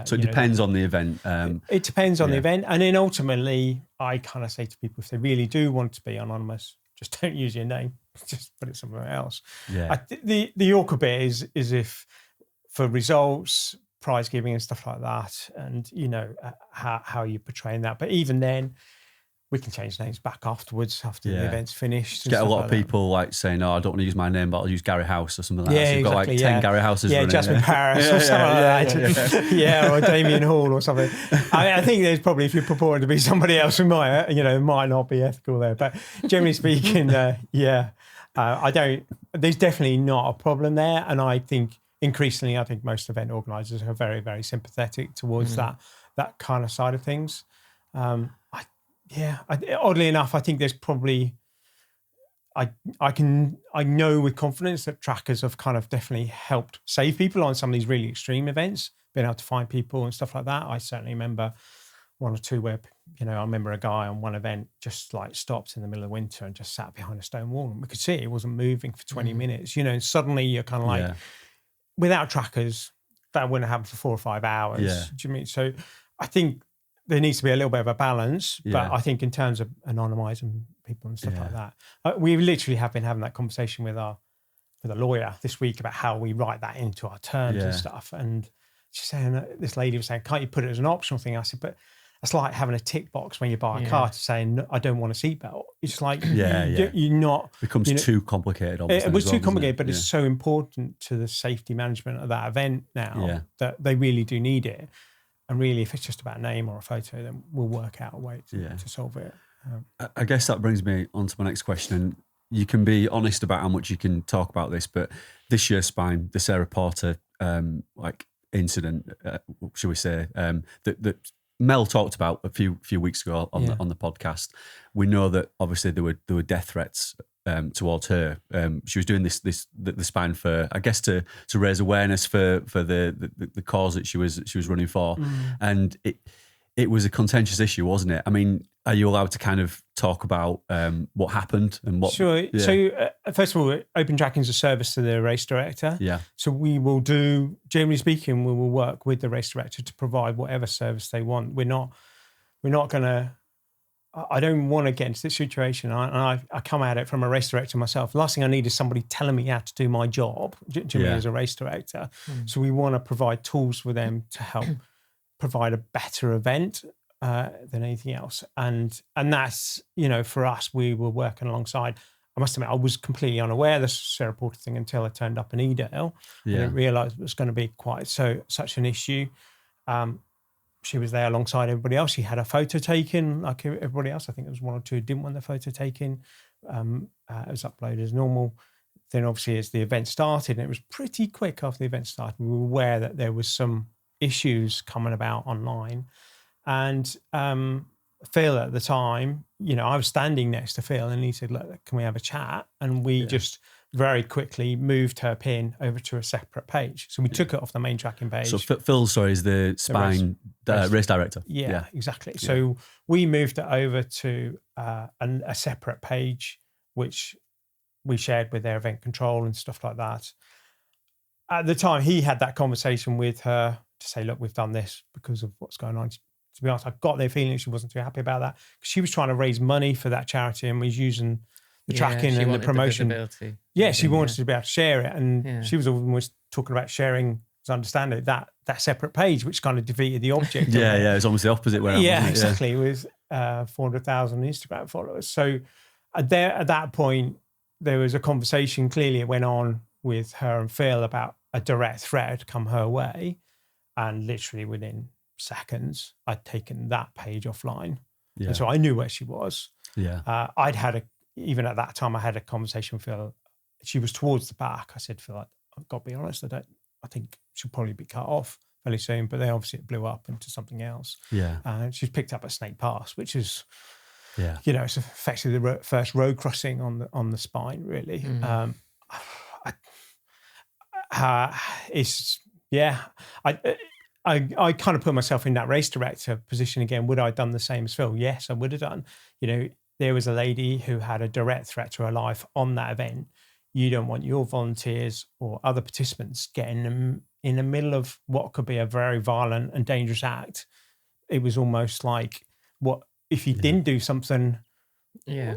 so it depends on the event.
It depends on the event, and then ultimately, I kind of say to people, if they really do want to be anonymous, just don't use your name. Just put it somewhere else.
Yeah.
The awkward bit is if for results, prize giving and stuff like that, and how you're portraying that. But even then, we can change names back afterwards after the event's finished.
Get a lot of people like saying, "No, I don't want to use my name, but I'll use Gary House or something like that." So you've got like 10 Gary Houses.
Yeah, Jasmine Paris or something like that. Yeah, or Damien Hall or something. I think there's probably, if you're purporting to be somebody else, who might not be ethical there. But generally speaking, I don't. There's definitely not a problem there, and I think increasingly, I think most event organisers are very, very sympathetic towards that kind of side of things. Oddly enough, I think there's probably, I know with confidence that trackers have kind of definitely helped save people on some of these really extreme events, being able to find people and stuff like that. I certainly remember one or two where, I remember a guy on one event just like stopped in the middle of winter and just sat behind a stone wall, and we could see it wasn't moving for 20 minutes, and suddenly you're kind of like, without trackers, that wouldn't happen for 4 or 5 hours.
Yeah.
Do you mean? So I think there needs to be a little bit of a balance, but I think in terms of anonymising people and stuff like that, we literally have been having that conversation with a lawyer this week about how we write that into our terms and stuff. And she's saying, this lady was saying, can't you put it as an optional thing? I said, but it's like having a tick box when you buy a car to say, no, I don't want a seatbelt. It's like, you're not...
It becomes too complicated.
It was too complicated, but it's so important to the safety management of that event now that they really do need it. And really, if it's just about a name or a photo, then we'll work out a way to solve it.
I guess that brings me on to my next question. And you can be honest about how much you can talk about this, but this year's Spine, the Sarah Porter incident, should we say, that Mel talked about a few weeks ago on the podcast. We know that obviously there were death threats towards her. She was doing the Spine for, I guess, to raise awareness for the cause that she was running for, and it was a contentious issue, wasn't it? I mean, are you allowed to kind of talk about what happened and what?
Sure. Yeah. So first of all, OpenTracking is a service to the race director.
Yeah.
So we will do, generally speaking, we will work with the race director to provide whatever service they want. We're not going to. I don't want to get into this situation. I come at it from a race director myself. The last thing I need is somebody telling me how to do my job, me as a race director. So we want to provide tools for them to help provide a better event than anything else. And that's, for us, we were working alongside. I must admit, I was completely unaware of the Sarah Porter thing until I turned up in Edale. I didn't realise it was going to be quite such an issue. She was there alongside everybody else. She had a photo taken like everybody else. I think there was one or two who didn't want their photo taken. It was uploaded as normal. Then obviously as the event started, and it was pretty quick after the event started, we were aware that there was some issues coming about online. And Phil at the time, I was standing next to Phil and he said, look, can we have a chat? And we just very quickly moved her pin over to a separate page. So we took it off the main tracking page.
So Phil, is the Spine race director.
Yeah, exactly. Yeah. So we moved it over to a separate page, which we shared with their event control and stuff like that. At the time, he had that conversation with her to say, look, we've done this because of what's going on. To be honest, I got their feeling she wasn't too happy about that. She was trying to raise money for that charity and was using the tracking and the promotion. She wanted to be able to share it. And she was almost talking about sharing, as I understand it, that separate page, which kind of defeated the object.
It's almost the opposite way around.
Yeah, exactly. It was 400,000 Instagram followers. So at that point, there was a conversation, clearly it went on with her and Phil about a direct threat come her way. And literally within seconds, I'd taken that page offline. Yeah. And so I knew where she was.
Yeah.
Even at that time, I had a conversation with Phil. She was towards the back. I said, Phil, I've got to be honest, I think she'll probably be cut off fairly soon, but then obviously it blew up into something else.
Yeah.
And she's picked up a Snake Pass, which is, it's effectively the first road crossing on the Spine, really. I kind of put myself in that race director position again. Would I have done the same as Phil? Yes, I would have done. There was a lady who had a direct threat to her life on that event. You don't want your volunteers or other participants getting in the middle of what could be a very violent and dangerous act. It was almost like, what if he didn't do something?
Yeah.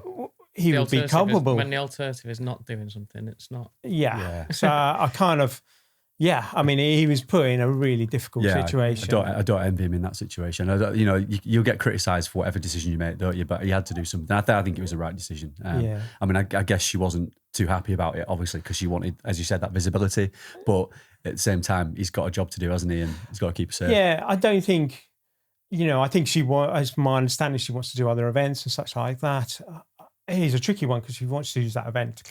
He would be culpable.
When the alternative is not doing something, it's not.
Yeah. So I kind of, I mean, he was put in a really difficult situation.
I don't envy him in that situation. You'll get criticised for whatever decision you make, don't you? But he had to do something. I think it was the right decision. I mean, I guess she wasn't too happy about it, obviously, because she wanted, as you said, that visibility. But at the same time, he's got a job to do, hasn't he? And he's got to keep her safe.
Yeah, I don't think, I think she wants, as my understanding, she wants to do other events and such like that. It is a tricky one because she wants to use that event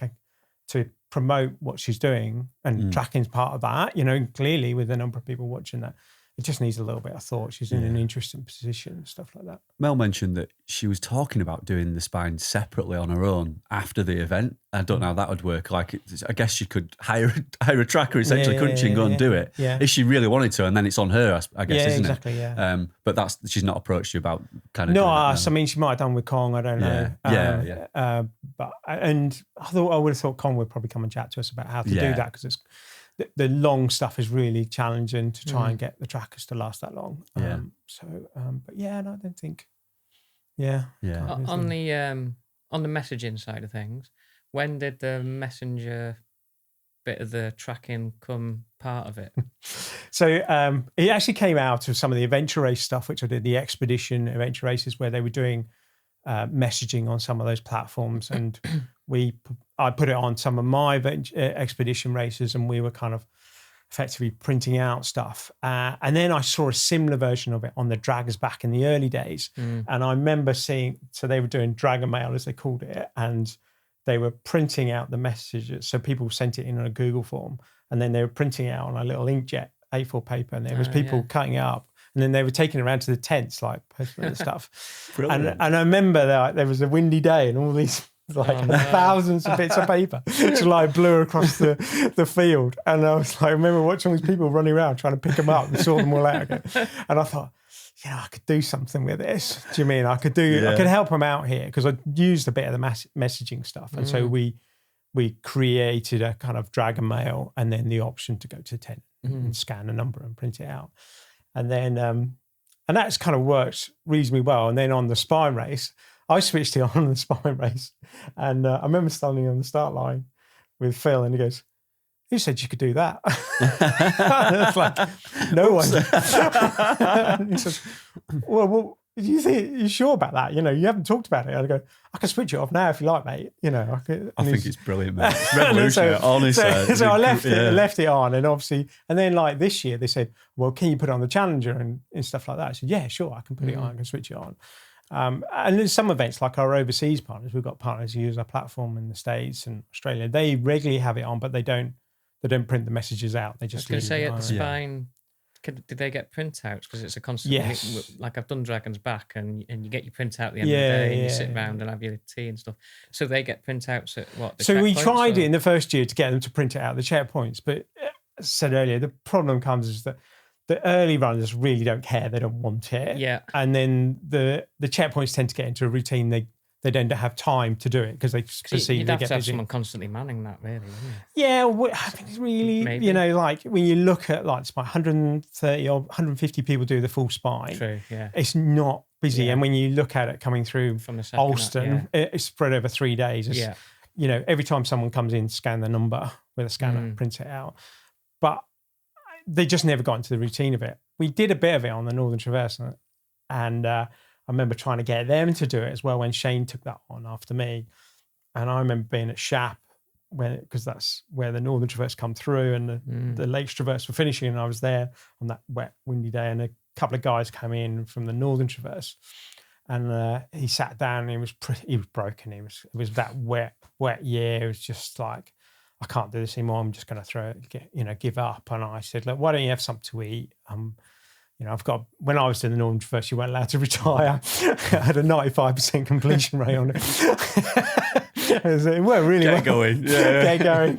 to promote what she's doing, and tracking's part of that, you know, clearly with the number of people watching that. It just needs a little bit of thought. She's in an interesting position and stuff like that.
Mel mentioned that she was talking about doing the spine separately on her own after the event. I don't know how that would work. Like, I guess she could hire a tracker essentially, couldn't she, and go and do it if she really wanted to, and then it's on her, I guess, isn't
exactly,
it?
Yeah.
But she's not approached you about kind of.
No, I mean, she might have done with Kong. I don't know. But I would have thought Kong would probably come and chat to us about how to do that, because it's. The long stuff is really challenging to try and get the trackers to last that long. But I don't think.
On the messaging side of things, when did the messenger bit of the tracking come part of it?
So it actually came out of some of the adventure race stuff, which I did, the expedition adventure races, where they were doing messaging on some of those platforms, and I put it on some of my expedition races, and we were kind of effectively printing out stuff. And then I saw a similar version of it on the Draggers back in the early days. And I remember seeing, so they were doing Dragon Mail, as they called it, and they were printing out the messages. So people sent it in on a Google form, and then they were printing it out on a little inkjet A4 paper, and there was people cutting it up. And then they were taking it around to the tents, like posting and stuff. And I remember that there was a windy day, and all these thousands of bits of paper just like blew across the field. And I was like, I remember watching these people running around trying to pick them up and sort them all out again. And I thought, I could do something with this. Do you mean I could help them out here? Because I used a bit of the messaging stuff. And so we created a kind of Dragon Mail, and then the option to go to the tent and scan a number and print it out. And then, and that's kind of worked reasonably well. And then on the spine race, I switched it on the spine race. And I remember standing on the start line with Phil, and he goes, "Who said you could do that?" And I was like, "No one." And he says, well, do you think you're sure about that? You haven't talked about it. And I go, "I can switch it off now if you like, mate." I think
it's brilliant, mate. It's revolutionary, honestly.
So I left it on, and obviously, and then like this year they said, "Well, can you put it on the Challenger and stuff like that?" I said, "Yeah, sure, I can put it on. I can switch it on." And there's some events like our overseas partners. We've got partners who use our platform in the States and Australia. They regularly have it on, but they don't print the messages out. They just.
I was going to say at the spine. Did they get printouts? Because it's a constant.
Yes.
Like I've done Dragon's Back, and you get your printout at the end of the day, and you sit around and have your tea and stuff. So they get printouts at what?
So we tried it in the first year to get them to print it out, the checkpoints. But as I said earlier, the problem comes is that the early runners really don't care. They don't want it.
Yeah.
And then the checkpoints tend to get into a routine. They don't have time to do it because they see
you'd
they
have
get
to have
busy.
someone constantly manning that, really. Wouldn't you?
Yeah, I think it's really,
Maybe.
Like when you look at like spine, 130 or 150 people do the full spine.
True, yeah.
It's not busy.
Yeah.
And when you look at it coming through
From the second
Alston, it's spread over 3 days. It's, every time someone comes in, scan the number with a scanner, print it out. But they just never got into the routine of it. We did a bit of it on the Northern Traverse, and I remember trying to get them to do it as well when Shane took that on after me. And I remember being at Shap because that's where the Northern Traverse come through, and the Lakes Traverse were finishing, and I was there on that wet, windy day, and a couple of guys came in from the Northern Traverse, and he sat down, and he was broken. It was that wet year. It was just like, I can't do this anymore. I'm just going to give up. And I said, look, why don't you have something to eat? When I was doing the Northern Traverse, you weren't allowed to retire. I had a 95% completion rate on it. It worked really well. Get going.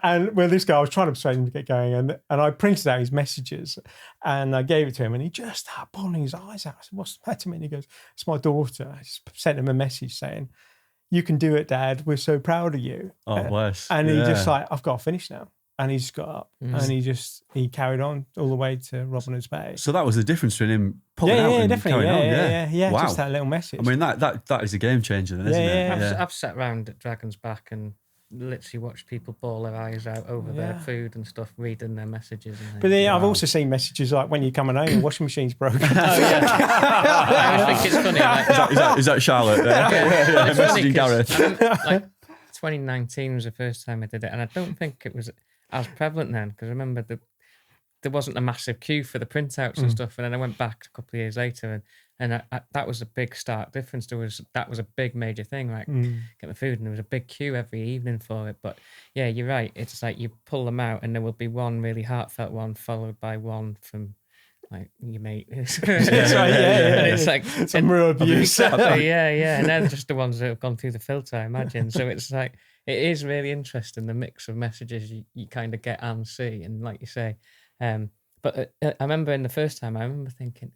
And this guy, I was trying to persuade him to get going, and I printed out his messages, and I gave it to him, and he just started bawling his eyes out. I said, "What's the matter?" And he goes, "It's my daughter." I just sent him a message saying, "You can do it, Dad. We're so proud of you."
Oh, bless.
And he just like, "I've got to finish now." And he just got up and he carried on all the way to Robin Hood's Bay.
So that was the difference between him pulling out and
definitely.
carrying on.
Yeah.
Wow.
Just that little message.
I mean, that is a game changer, then, isn't it?
I've sat around at Dragon's Back and literally watched people bawl their eyes out over their food and stuff, reading their messages. And
but then I've also seen messages like when you're coming home, the washing machine's broken.
Oh, yeah. I always think it's funny. Like,
is that Charlotte?
It's funny
Messaging Gareth.
like 2019 was the first time I did it, and I don't think it was as prevalent then, because I remember there wasn't a massive queue for the printouts and stuff. And then I went back a couple of years later, And that was a big stark difference. That was a big major thing, like get my food, and there was a big queue every evening for it. But yeah, you're right. It's like you pull them out, and there will be one really heartfelt one followed by one from like your mate. And it's like
some real abuse.
Exactly, yeah. And they're just the ones that have gone through the filter, I imagine. So it's like it is really interesting, the mix of messages you kind of get and see, and like you say. But I remember in the first time, I remember thinking.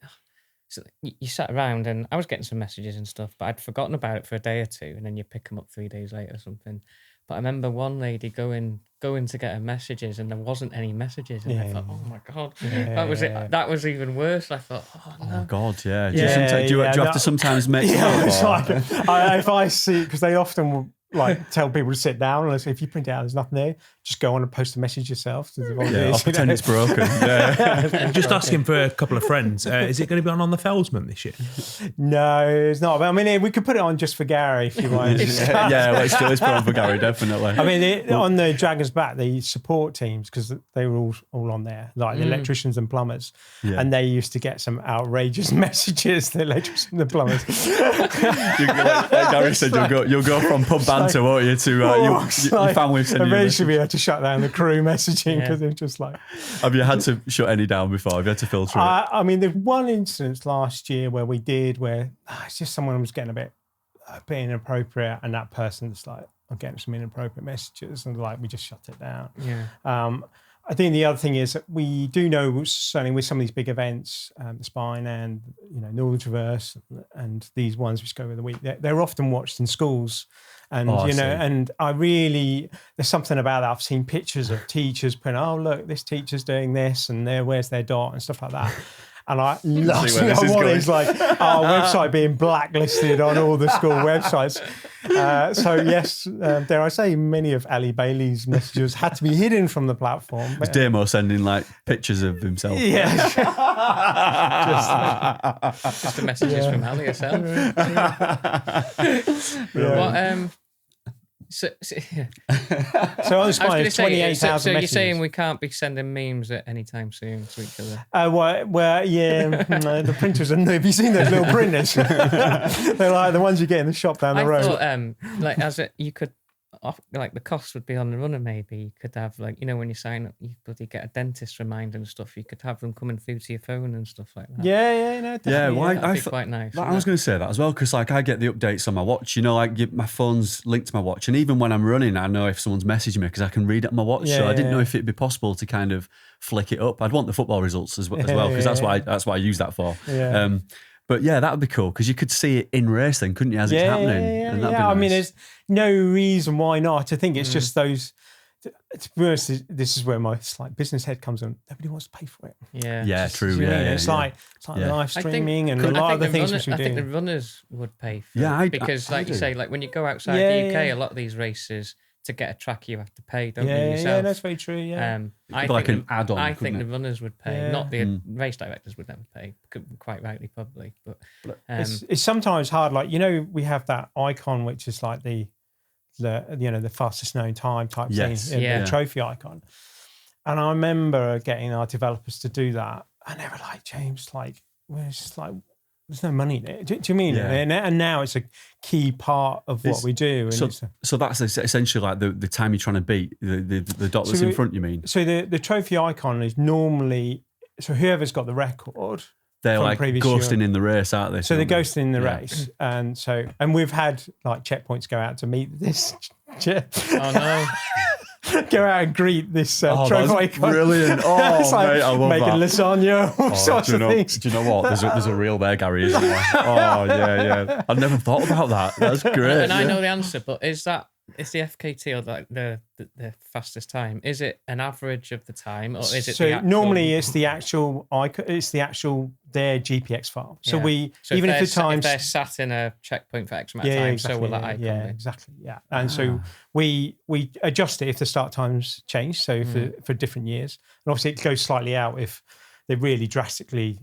So you sat around and I was getting some messages and stuff, but I'd forgotten about it for a day or two, and then you pick them up 3 days later or something. But I remember one lady going to get her messages, and there wasn't any messages, and I thought, oh my god, that was it. That was even worse. I thought, oh no,
oh god, yeah. Do you have to sometimes make?
It's like, if I see, because they often will like tell people to sit down, and I say, if you print it out, there's nothing there, just go on and post a message yourself.
I'll pretend it's broken.
Just asking for a couple of friends. Is it going to be on the Fellsman this year?
No, it's not. But I mean, we could put it on just for Gary if you want.
Let's put it on for Gary, definitely.
I mean, on the Dragons Back, the support teams, because they were all on there, like the electricians and plumbers, and they used to get some outrageous messages. The electricians and plumbers.
Like Gary said, you'll go from pub banter, won't you, to your family sending you.
Eventually, we had to shut down the crew messaging because they're just like.
Have you had to shut any down before? Have you had to filter it?
I mean, there's one instance last year where it's just someone was getting a bit inappropriate, and that person's like, I'm getting some inappropriate messages, and like we just shut it down.
Yeah.
I think the other thing is that we do know, certainly with some of these big events, the Spine and Northern Traverse and these ones which go over the week, they're often watched in schools. And and there's something about that. I've seen pictures of teachers putting, oh look, this teacher's doing this, and where's their dot and stuff like that. And last thing I want is like our website being blacklisted on all the school websites. So yes, dare I say, many of Ali Bailey's messages had to be hidden from the platform.
Was Damo sending like pictures of himself?
Yeah,
just the messages from Ali herself. So on
the Spine, it's 28,000
So you're
messages.
saying we can't be sending memes at any time soon to each other?
The printers are. Have you seen those little printers? They're like the ones you get in the shop down the road.
I thought, you could, like the cost would be on the runner. Maybe you could have when you sign up, you get a dentist reminder and stuff. You could have them coming through to your phone and stuff like that.
Definitely.
That'd be quite nice.
I was going to say that as well, because like I get the updates on my watch. My phone's linked to my watch, and even when I'm running, I know if someone's messaging me because I can read it on my watch. So I didn't know if it'd be possible to kind of flick it up. I'd want the football results as well, because that's what I use that for. Yeah. But yeah, that would be cool because you could see it in race then, couldn't you, as it's happening? And that'd be nice.
I mean, there's no reason why not. I think it's just those. To be honest, this is where my business head comes in. Nobody wants to pay for it.
Yeah, true.
It's like live streaming and a lot of the things which we do.
I think the runners would pay for it because, like you say, like when you go outside the UK, a lot of these races, to get a track you have to pay, don't you yourself?
Yeah, that's very true. Yeah,
I think an add-on.
I think the runners would pay, not the race directors would never pay. Quite rightly, probably. But
it's sometimes hard. Like we have that icon which is like the fastest known time type thing, the trophy icon. And I remember getting our developers to do that, and they were like, James, it's just like. There's no money in it. Do you mean it? And now it's a key part of what we do. And
so that's essentially like the time you're trying to beat, the dot that's in front, you mean?
So the trophy icon is normally, so whoever's got the record.
They're like ghosting in the race, aren't they?
So they're ghosting in the race. And we've had like checkpoints go out to meet this.
Oh no.
Go out and greet this trophy icon.
Brilliant. Oh, it's like mate, I love
making
that.
lasagna, all sorts of things.
Do you know what? There's a reel there, Gary, isn't there? Oh, yeah. I'd never thought about that. That's great.
And I know the answer, but is the FKT or like the fastest time? Is it an average of the time, or is it? So
normally it's the actual icon. It's the actual their GPX file. So even if the times
they're sat in a checkpoint for X amount of time, so will that icon?
Yeah, exactly. Yeah, and so we adjust it if the start times change. So for different years, and obviously it goes slightly out if they really drastically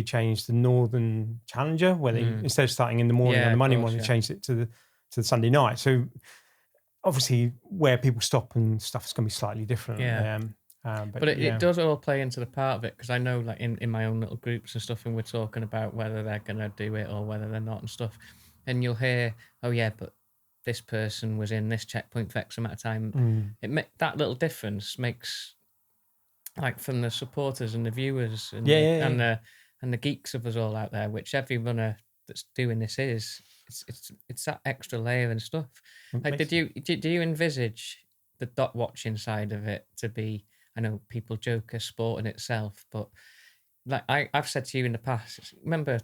changed the Northern Challenger, where they instead of starting in the morning on the Monday morning, they changed it to the Sunday night. So obviously where people stop and stuff is going to be slightly different.
Yeah. But it does all play into the part of it, because I know, like in my own little groups and stuff, and we're talking about whether they're going to do it or whether they're not and stuff. And you'll hear, oh yeah, but this person was in this checkpoint for X amount of time. That little difference makes, like, from the supporters and the viewers and the geeks of us all out there, which every runner that's doing this is, it's that extra layer and stuff. Like, did you envisage the dot watching side of it to be? I know people joke a sport in itself, but like I've said to you in the past, remember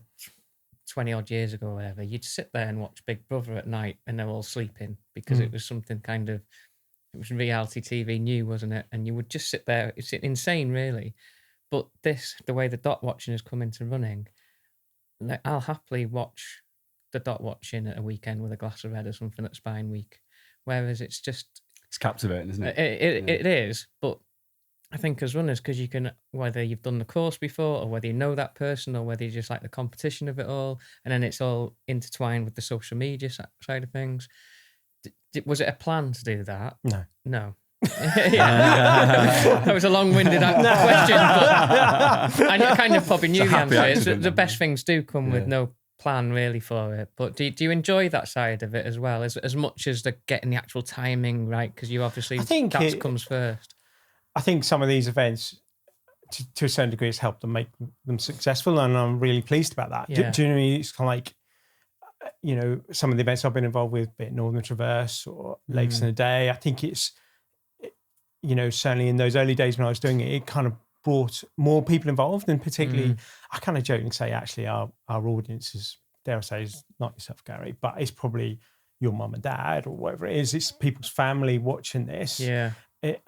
20 odd years ago or whatever, you'd sit there and watch Big Brother at night and they're all sleeping because it was something kind of, it was reality TV new, wasn't it? And you would just sit there. It's insane, really. But the way the dot watching has come into running, like, I'll happily watch the dot watching at a weekend with a glass of red or something at Spine Week. Whereas it's
captivating, isn't it?
It is, but I think as runners, because you can, whether you've done the course before or whether you know that person or whether you just like the competition of it all, and then it's all intertwined with the social media side of things. Was it a plan to do that? No. That was a long-winded question, but I kind of probably knew the answer. The best things do come with no plan really for it. But do you enjoy that side of it as well, as much as getting the actual timing right? Because you obviously, that comes first.
I think some of these events, to a certain degree, has helped them make them successful, and I'm really pleased about that.
Yeah.
Do you know what I mean? It's kind of like, you know, some of the events I've been involved with, be it Northern Traverse or Lakes in a Day, I think it's, you know, certainly in those early days when I was doing it, it kind of brought more people involved, and particularly, I kind of jokingly say, actually, our audience is, dare I say, is not yourself, Gary, but it's probably your mum and dad or whatever it is. It's people's family watching this.
Yeah.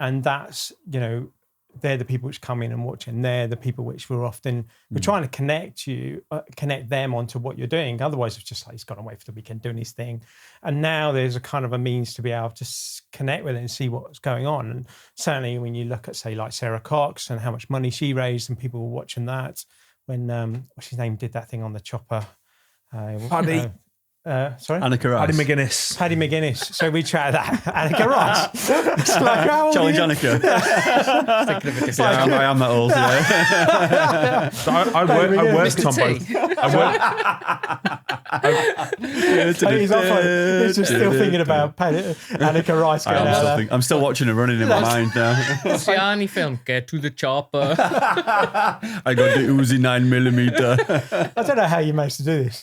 And that's, you know, they're the people which come in and watch, and they're the people which we're trying to connect them onto what you're doing. Otherwise, it's just like, he's gone away for the weekend doing his thing. And now there's a kind of a means to be able to connect with it and see what's going on. And certainly when you look at, say, like Sarah Cox and how much money she raised, and people were watching that when, what's his name, did that thing on the chopper.
Paddy.
Sorry?
Annika Rice.
Paddy McGuinness. So we chatted that. Annika Rice. It's like, how old
Jolly
are you?
Jonica.
I
am that old. Yeah.
I worked on both.
He's just still thinking about Annika Rice.
I'm still watching it running in my mind now.
It's the Arnie film, Get to the Chopper.
I got the Uzi 9mm.
I don't know how you managed to do this.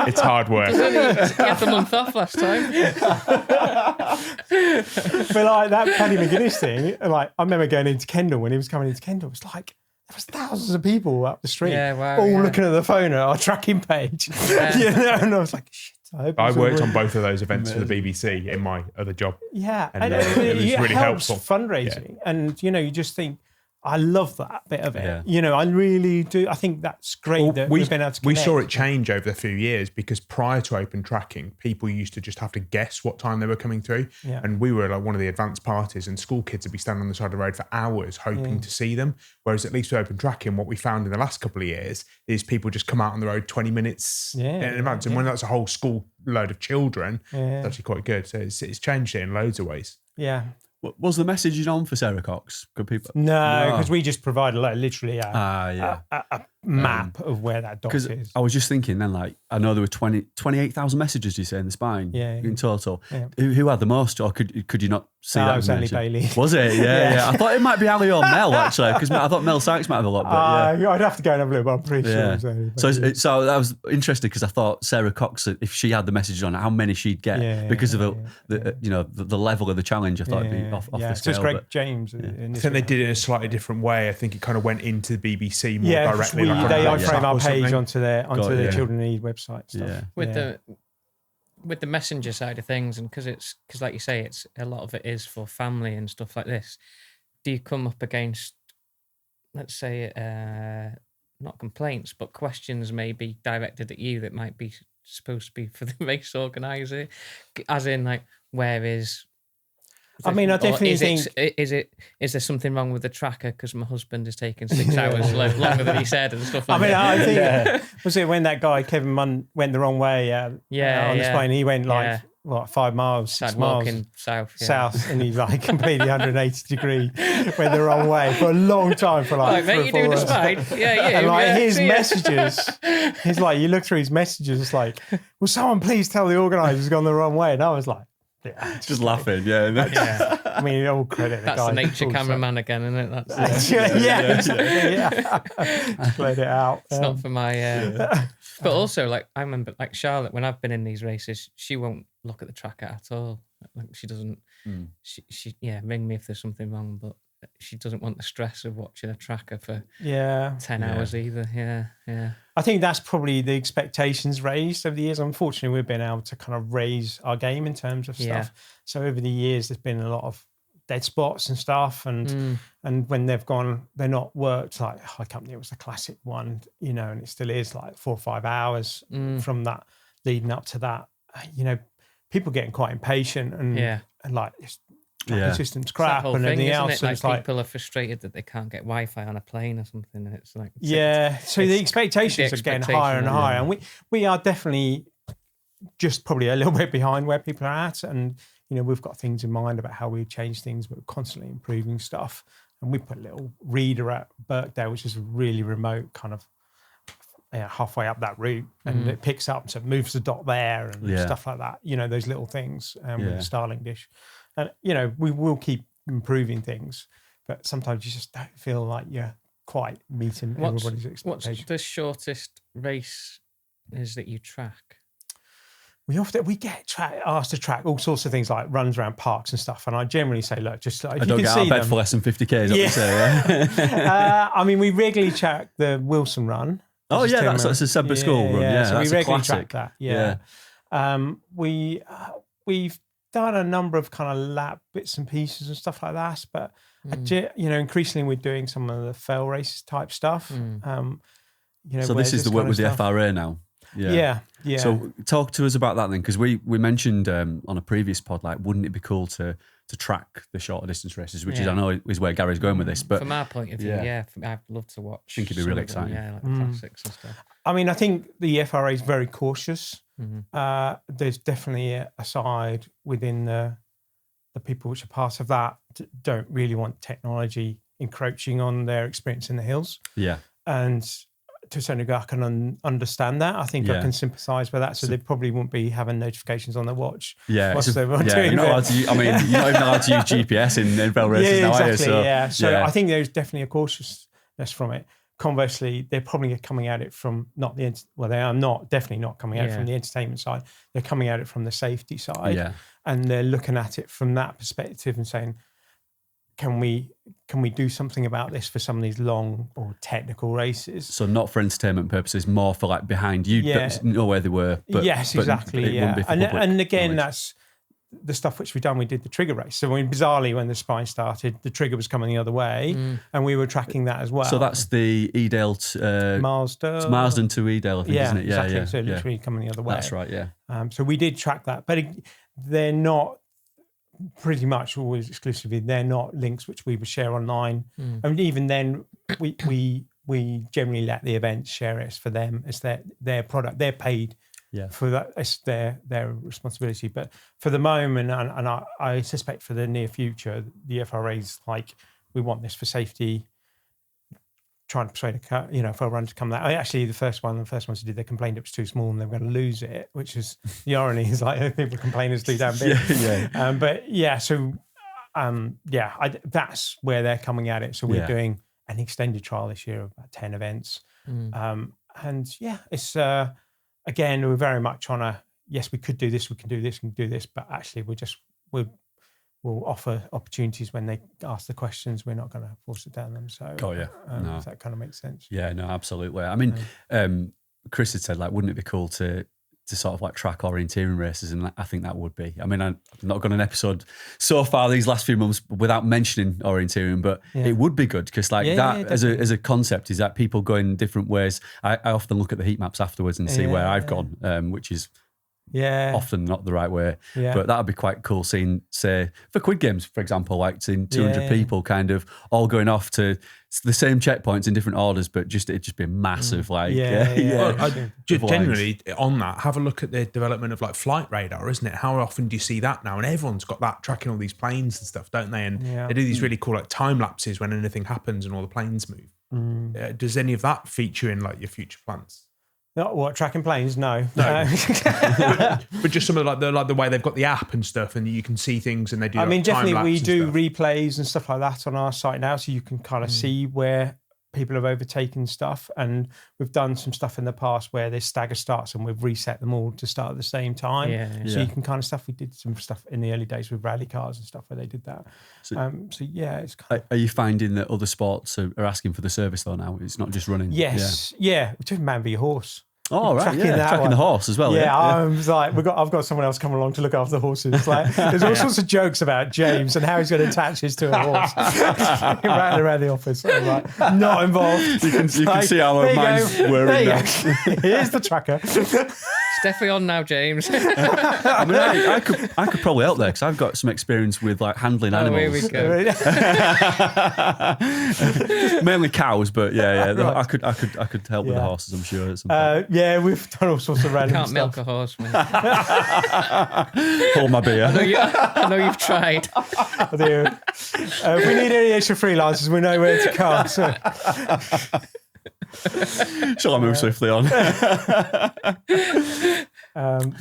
It's hard work.
You had the month off last time.
But like that Paddy McGuinness thing, like I remember going into Kendal when he was coming into Kendal. It was like there was thousands of people up the street, all looking at the phone at our tracking page.
Yeah.
You know, and I was like, shit.
I worked on both of those events for the BBC in my other job.
Yeah,
and it was really
helps
helpful.
Fundraising, and you know, you just think, I love that bit of it.
Yeah.
You know, I really do. I think that's great that we've been able to connect.
We saw it change over the few years, because prior to OpenTracking, people used to just have to guess what time they were coming through.
Yeah.
And we were like one of the advanced parties, and school kids would be standing on the side of the road for hours hoping to see them. Whereas at least with OpenTracking, what we found in the last couple of years is people just come out on the road 20 minutes in advance. And when that's a whole school load of children, it's actually quite good. So it's changed it in loads of ways.
Yeah.
Was the messaging on for Sarah Cox? Good people?
No, because we just provide literally a map of where that dot is.
I was just thinking then, like, I know there were 28,000 messages, you say, in the Spine in total. Yeah. Who had the most, or could you not see that?
It was only Bailey.
Was it? Yeah. I thought it might be Ali or Mel, actually, because I thought Mel Sykes might have a lot. But
I'd have to go and have a look, but I'm pretty sure.
So that was interesting, because I thought Sarah Cox, if she had the message on, how many she'd get because of the level of the challenge. I thought it'd be off the scale.
It's just Greg James.
I think they did it in a slightly different way. I think it kind of went into the BBC more directly.
They iframe our page onto their Children in Need website stuff.
Yeah. With the messenger side of things, and because like you say, it's a lot of it is for family and stuff like this. Do you come up against, let's say, not complaints, but questions maybe directed at you that might be supposed to be for the race organizer, as in like, where is?
I mean, I definitely think...
Is there something wrong with the tracker because my husband is taking 6 hours longer than he said and stuff like that?
I think, was it when that guy, Kevin Munn, went the wrong way on the Spine? He went like what, 5 miles, 6 miles
walking south,
and he's like completely 180 degree, went the wrong way for a long time for like.
Right, mate, you're doing a spine. Yeah.
And like his messages, he's like, you look through his messages, it's like, will someone please tell the organisers gone the wrong way? And I was like, yeah,
just laughing, yeah.
I mean, all credit.
That's the nature cameraman again, isn't it? That's
Just let it out.
It's not for my. But also, like I remember, like Charlotte, when I've been in these races, she won't look at the tracker at all. Like she doesn't. She ring me if there's something wrong, but she doesn't want the stress of watching a tracker for 10 hours either. Yeah.
I think that's probably the expectations raised over the years. Unfortunately, we've been able to kind of raise our game in terms of stuff. So over the years, there's been a lot of dead spots and stuff, and when they've gone, they're not worked. Like High Company was the classic one, you know, and it still is like 4 or 5 hours from that leading up to that. You know, people getting quite impatient and like the system's crap and everything else.
It? Like people are frustrated that they can't get Wi-Fi on a plane or something, and it's like
so the expectations are getting higher and higher, and we are definitely just probably a little bit behind where people are at, and you know, we've got things in mind about how we change things. We're constantly improving stuff, and we put a little reader at Birkdale, which is really remote, kind of halfway up that route, and it picks up, so it moves the dot there and stuff like that. You know, those little things with the Starlink dish. And, you know, we will keep improving things, but sometimes you just don't feel like you're quite meeting everybody's expectations.
What's the shortest race is that you track?
We get asked to track all sorts of things like runs around parks and stuff, and I generally say, look, just like, if
I don't
you
get
can
out
see
of bed
them,
for less than 50k. Is what you say?
I mean, we regularly track the Wilson Run.
Oh yeah, that's a Sedbergh School run. Yeah,
so
that's
we
a
regularly
classic.
track that. We've done a number of kind of lap bits and pieces and stuff like that, but you know, increasingly we're doing some of the fail races type stuff. You know,
so this is the work with the FRA now.
Yeah.
So talk to us about that then, because we mentioned on a previous pod, like, wouldn't it be cool to track the shorter distance races, which is, I know, is where Gary's going with this. But
from our point of view, I'd love to watch.
I think it'd be really exciting.
Like the classics and stuff.
I mean, I think the FRA is very cautious. There's definitely a side within the people which are part of that don't really want technology encroaching on their experience in the hills. Yeah. And to a certain degree, I can understand that. I think I can sympathise with that. So they probably won't be having notifications on their watch.
Yeah. You're not allowed to use, I mean, you're not even allowed to use GPS in Bell races now,
exactly,
are you?
So I think there's definitely a cautiousness from it. Conversely, they're probably coming at it from they are definitely not coming at it from the entertainment side. They're coming at it from the safety side, and they're looking at it from that perspective and saying, can we do something about this for some of these long or technical races?
So not for entertainment purposes, more for like behind you, know where they were. But,
yes, exactly. And again, that's the stuff which we've done. We did the trigger race. So bizarrely, when the spine started, the trigger was coming the other way, and we were tracking that as well.
So that's the Edale to Marsden to Edale, I think, isn't it? Yeah,
exactly. So literally coming the other way.
That's right. Yeah.
So we did track that, but they're not pretty much always exclusively. They're not links which we would share online, and even then, we generally let the events share it for them. It's their product. They're paid. Yeah, for that, it's their responsibility. But for the moment, and I suspect for the near future, the FRA's like, we want this for safety. Trying to persuade for a run to come that. Actually, the first ones who did, they complained it was too small and they were going to lose it, which is the irony. Is like people complain it's too damn big. That's where they're coming at it. So we're doing an extended trial this year of about 10 events, it's. Again, we're very much on we could do this, we can do this, we can do this, but actually we'll offer opportunities when they ask the questions. We're not going to force it down them. So, if that kind of makes sense.
Yeah, no, absolutely. I mean, Chris had said, like, wouldn't it be cool to sort of like track orienteering races? And I think that would be. I mean, I've not got an episode so far these last few months without mentioning orienteering, but it would be good because as a concept is that people going different ways. I often look at the heat maps afterwards and see where I've gone, which is often not the right way.
Yeah.
But that would be quite cool seeing, say, for Quid Games, for example, like seeing 200 people kind of all going off to the same checkpoints in different orders, but it'd just be massive. Like,
Genuinely on that, have a look at the development of like flight radar, isn't it? How often do you see that now? And everyone's got that tracking all these planes and stuff, don't they? And they do these really cool like time lapses when anything happens and all the planes move. Does any of that feature in like your future plans?
Not what, tracking planes? No.
But just some of the way they've got the app and stuff, and you can see things, and they do.
I mean,
time
definitely we do
stuff.
replays and stuff like that on our site now, so you can kind of see where people have overtaken stuff. And we've done some stuff in the past where there's stagger starts, and we've reset them all to start at the same time. So you can kind of stuff. We did some stuff in the early days with rally cars and stuff where they did that. So yeah, it's kind of.
Are you finding that other sports are asking for the service though now? It's not just running.
Yes, yeah. We're doing man v horse.
Oh right, tracking the horse as well.
I was like, I've got someone else coming along to look after the horses. Like, there's all sorts of jokes about James and how he's going to attach his to a horse. Ran around the office. I'm like, not involved.
You can see how our minds were in that.
Here's the tracker.
It's definitely on now, James.
I mean, I could probably help there because I've got some experience with like handling animals.
Here we
go. Mainly cows, but
Right.
I could help with the horses. I'm sure. At some point.
Yeah, we've done all sorts of random
Can't
stuff.
milk a horse, man.
Hold my beer.
I know you've tried.
I do. If we need any extra freelancers, we know where to come. So.
Shall I move swiftly on?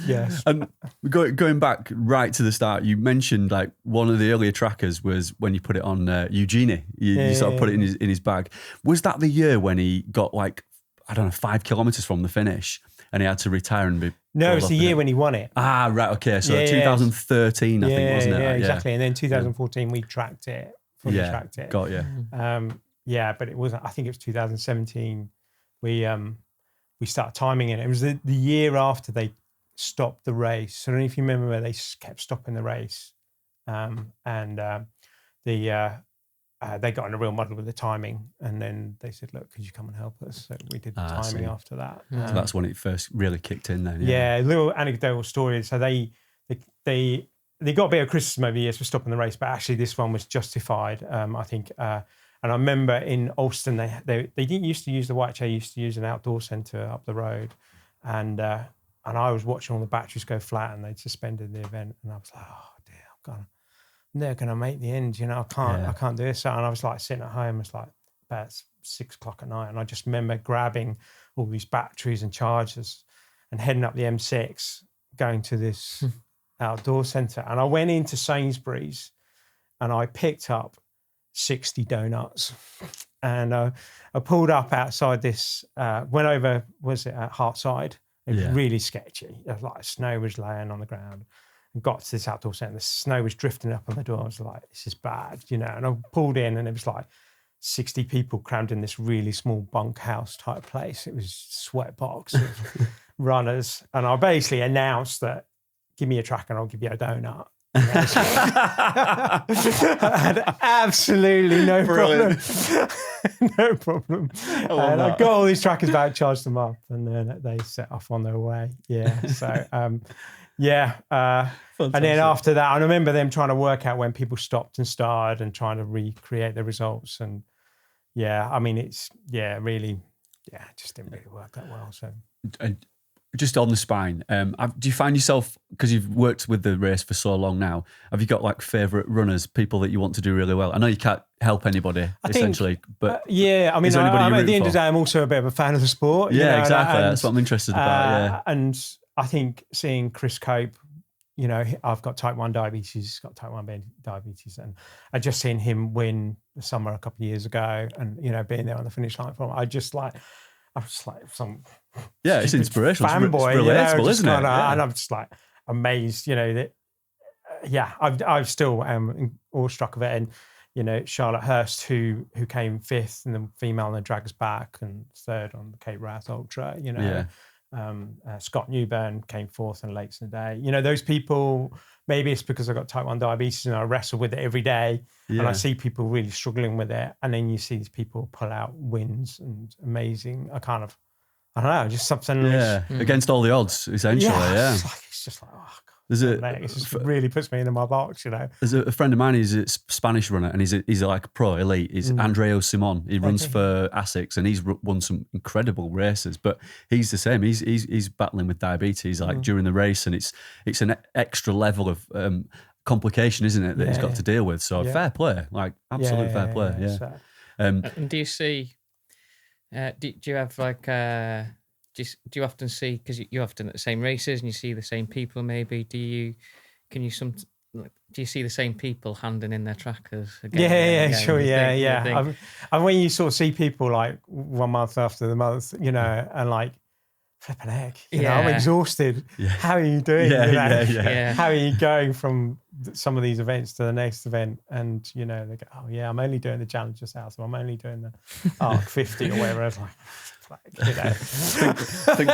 Yes.
And going back right to the start, you mentioned like one of the earlier trackers was when you put it on Eugenie. You sort of put it in his bag. Was that the year when he got like, I don't know, 5 kilometers from the finish and he had to retire and be?
No, it's the year when he won it.
Ah, right. Okay. So 2013, I think, wasn't it?
Yeah, exactly. And then 2014, we tracked it. Fully tracked it.
Got you.
Yeah, but it wasn't. I think it was 2017. We started timing it. It was the year after they stopped the race. I don't know if you remember where they kept stopping the race, they got in a real muddle with the timing, and then they said, "Look, could you come and help us?" So we did the timing after that.
So that's when it first really kicked in. Then,
a little anecdotal story. So they got a bit of criticism over the years for stopping the race, but actually this one was justified. I think. And I remember in Alston, they didn't used to use the white chair, used to use an outdoor centre up the road. And I was watching all the batteries go flat and they'd suspended the event. And I was like, oh dear, I'm never going to make the end. I can't do this. And I was like sitting at home, it's like about 6 o'clock at night. And I just remember grabbing all these batteries and chargers and heading up the M6, going to this outdoor centre. And I went into Sainsbury's and I picked up 60 donuts, and I pulled up outside this. Went over, was it at Hartside? It was really sketchy. It was like snow was laying on the ground. And got to this outdoor centre. The snow was drifting up on the door. I was like, "This is bad," And I pulled in, and it was like 60 people crammed in this really small bunkhouse type place. It was sweatbox of runners, and I basically announced that, "Give me a track, and I'll give you a donut." I had absolutely no problem. No problem. And I got all these trackers back, charged them up, and then they set off on their way. Yeah. So, and then after that, I remember them trying to work out when people stopped and started and trying to recreate the results. And I mean, it just didn't really work that well. So.
Just on the spine, do you find yourself, because you've worked with the race for so long now, have you got like favourite runners, people that you want to do really well? I know you can't help anybody, essentially, but
I mean, at the end of the day, I'm also a bit of a fan of the sport.
Yeah, exactly. That's what I'm interested about.
And I think seeing Chris Cope, I've got type 1 diabetes, he's got type 1 diabetes, and I just seen him win the summer a couple of years ago, and being there on the finish line for him, I was just like some
it's inspirational,
fanboy,
it's relatable, isn't it?
And I'm just like amazed, that I still am awestruck of it. And Charlotte Hurst, who came 5th in the female in the draggers back and 3rd on the Cape Wrath Ultra, Scott Newburn came 4th in Lakes in the Day. Those people, maybe it's because I've got type 1 diabetes and I wrestle with it every day, and I see people really struggling with it, and then you see these people pull out wins and amazing. I don't know, just something.
Against all the odds, essentially.
It's it's just like, oh God.
It
just really puts me into my box, you know.
There's a friend of mine, he's a Spanish runner, and he's like a pro elite. He's Andreu Simon. He runs for ASICS, and he's won some incredible races. But he's the same. He's battling with diabetes like during the race, and it's an extra level of complication, isn't it, that he's got to deal with. So fair play, like absolute fair play. Yeah.
So.
And do you see? Do you have like? Do you often see, because you're often at the same races and you see the same people maybe, do you see the same people handing in their trackers again?
Sure. And when you sort of see people like 1 month after the month, you know, and like, flipping heck, you know, I'm exhausted. Yeah. How are you doing? How are you going from some of these events to the next event? And, you know, they go, oh yeah, I'm only doing the Challenger South, or I'm only doing the ARC 50 or whatever. I was like, you know.
I think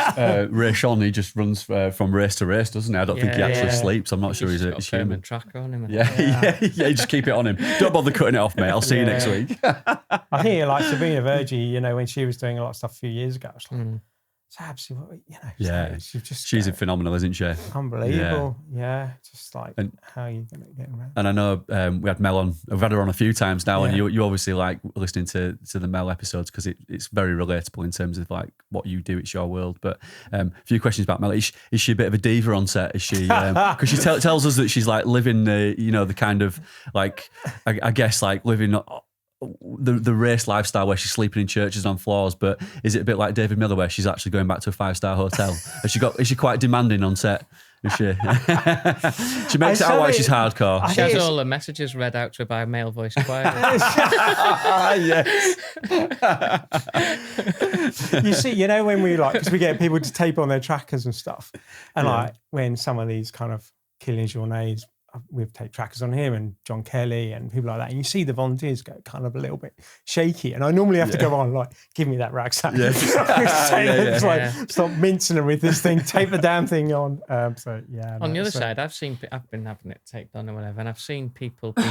Ray Sean, he just runs from race to race, doesn't he? I don't think he actually sleeps. I'm not sure he's a human.
Tracker on him.
Yeah, just keep it on him. Don't bother cutting it off, mate. I'll see you next week.
I think like Sabina Vergi, you know, when she was doing a lot of stuff a few years ago, I was like, it's absolutely, you know.
Yeah, she's phenomenal, isn't she?
Unbelievable. Yeah, just like, how are you going to get around?
And I know we had Mel on. I've had her on a few times now, and you obviously like listening to the Mel episodes because it's very relatable in terms of like what you do. It's your world. But a few questions about Mel. Is she a bit of a diva on set? Is she? Because she tells us that she's like living the kind of like I guess like living the race lifestyle where she's sleeping in churches on floors, but is it a bit like David Miller where she's actually going back to a 5-star hotel? Is she quite demanding on set? Is she? She makes it out like she's hardcore.
She has all the messages read out to her by a male voice choir.
Yes.
You see, you know, when because we get people to tape on their trackers and stuff, and like when some of these kind of Kylian Jornet's, we've taped trackers on him, and John Kelly and people like that, and you see the volunteers go kind of a little bit shaky, and I normally have to go on like, give me that rucksack. Stop mincing them with this thing, tape the damn thing on. On
the other side, I've been having it taped on or whatever, and I've seen people be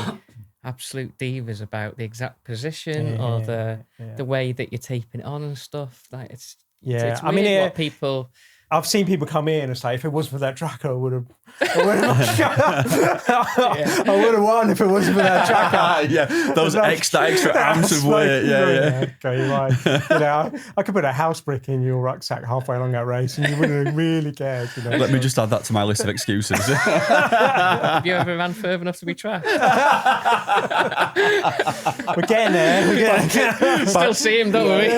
absolute divas about the exact position or the way that you're taping it on and stuff. Like it's weird what people.
I've seen people come in and say, if it wasn't for that tracker, I would have won if it wasn't for that tracker.
Those extra ounce of weight.
Okay, right. You know, I could put a house brick in your rucksack halfway along that race and you wouldn't have really cared. You know?
Let me just add that to my list of excuses.
Have you ever ran further enough to be tracked?
We're getting there.
Still see him, don't we?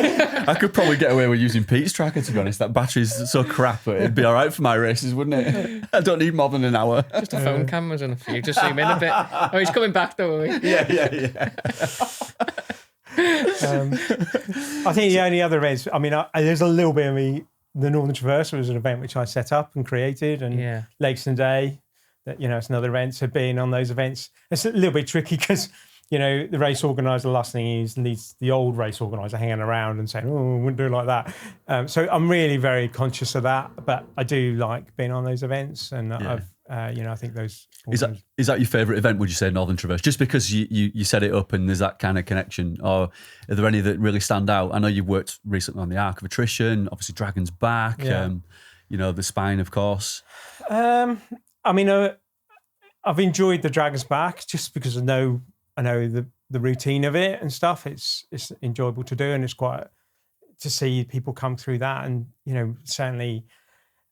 I could probably get away with using Pete's tracker, to be honest. That battery's so crap, but it'd be all right for my races, wouldn't it? I don't need more than an hour.
Just a phone cameras and a few. Just zoom in a bit. Oh, he's coming back, though, are we?
Yeah.
I think the only other events, I mean, there's a little bit of the Northern Traverse was an event which I set up and created, and Lakeston Day, that, you know, it's another event. So being on those events, it's a little bit tricky because, you know, the race organizer, the last thing is needs the old race organizer hanging around and saying, oh, I wouldn't do it like that. So I'm really very conscious of that, but I do like being on those events, and I think those.
Is that your favourite event, would you say, Northern Traverse? Just because you set it up and there's that kind of connection, or are there any that really stand out? I know you've worked recently on the Arc of Attrition, obviously Dragon's Back, the Spine, of course.
I mean, I've enjoyed the Dragon's Back just because I know the routine of it and stuff. It's enjoyable to do, and it's quite to see people come through that. And, you know, certainly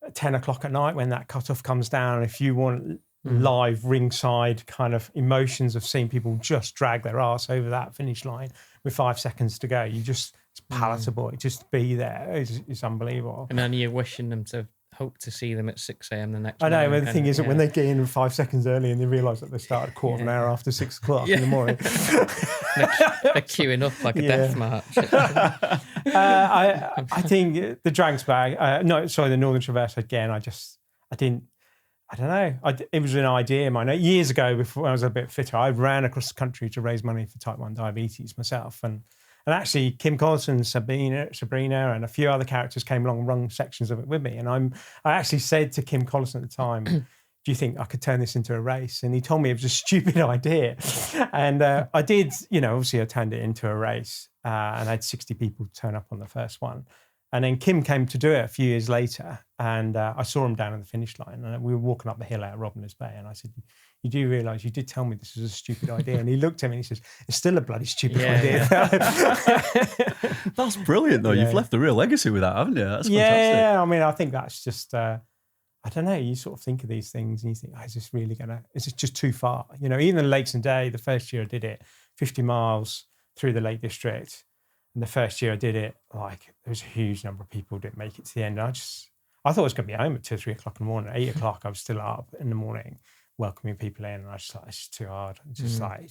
at 10 o'clock at night when that cutoff comes down, if you want live ringside kind of emotions of seeing people just drag their arse over that finish line with 5 seconds to go, it's palatable. Just be there. It's unbelievable.
And then you're wishing them to hope to see them at 6 a.m. the next
I know,
morning.
but the thing is that when they get in 5 seconds early and they realise that they started a quarter of an hour after 6 o'clock in the morning.
They're queuing up like a death march.
I think the Dragon's Bag, the Northern Traverse again, I don't know. It was an idea of mine. Years ago, before I was a bit fitter, I ran across the country to raise money for type 1 diabetes myself. And actually, Kim Collison, Sabrina, and a few other characters came along and run sections of it with me. And I actually said to Kim Collison at the time, do you think I could turn this into a race? And he told me it was a stupid idea. And I did, obviously I turned it into a race. And I had 60 people turn up on the first one. And then Kim came to do it a few years later, and I saw him down on the finish line, and we were walking up the hill out of Robiners Bay, and I said, "You do realise you did tell me this was a stupid idea?" And he looked at me and he says, "It's still a bloody stupid idea."
That's brilliant, though. You've left a real legacy with that, haven't you? That's fantastic.
Yeah, I mean, I think that's just, I don't know, you sort of think of these things and you think, is this just too far? You know, even the Lakes and Day, the first year I did it, 50 miles through the Lake District. And the first year I did it, like, there was a huge number of people who didn't make it to the end. I thought I was going to be home at 2 or 3 o'clock in the morning. At 8 o'clock, I was still up in the morning welcoming people in. And I was just like, it's just too hard. It's just like,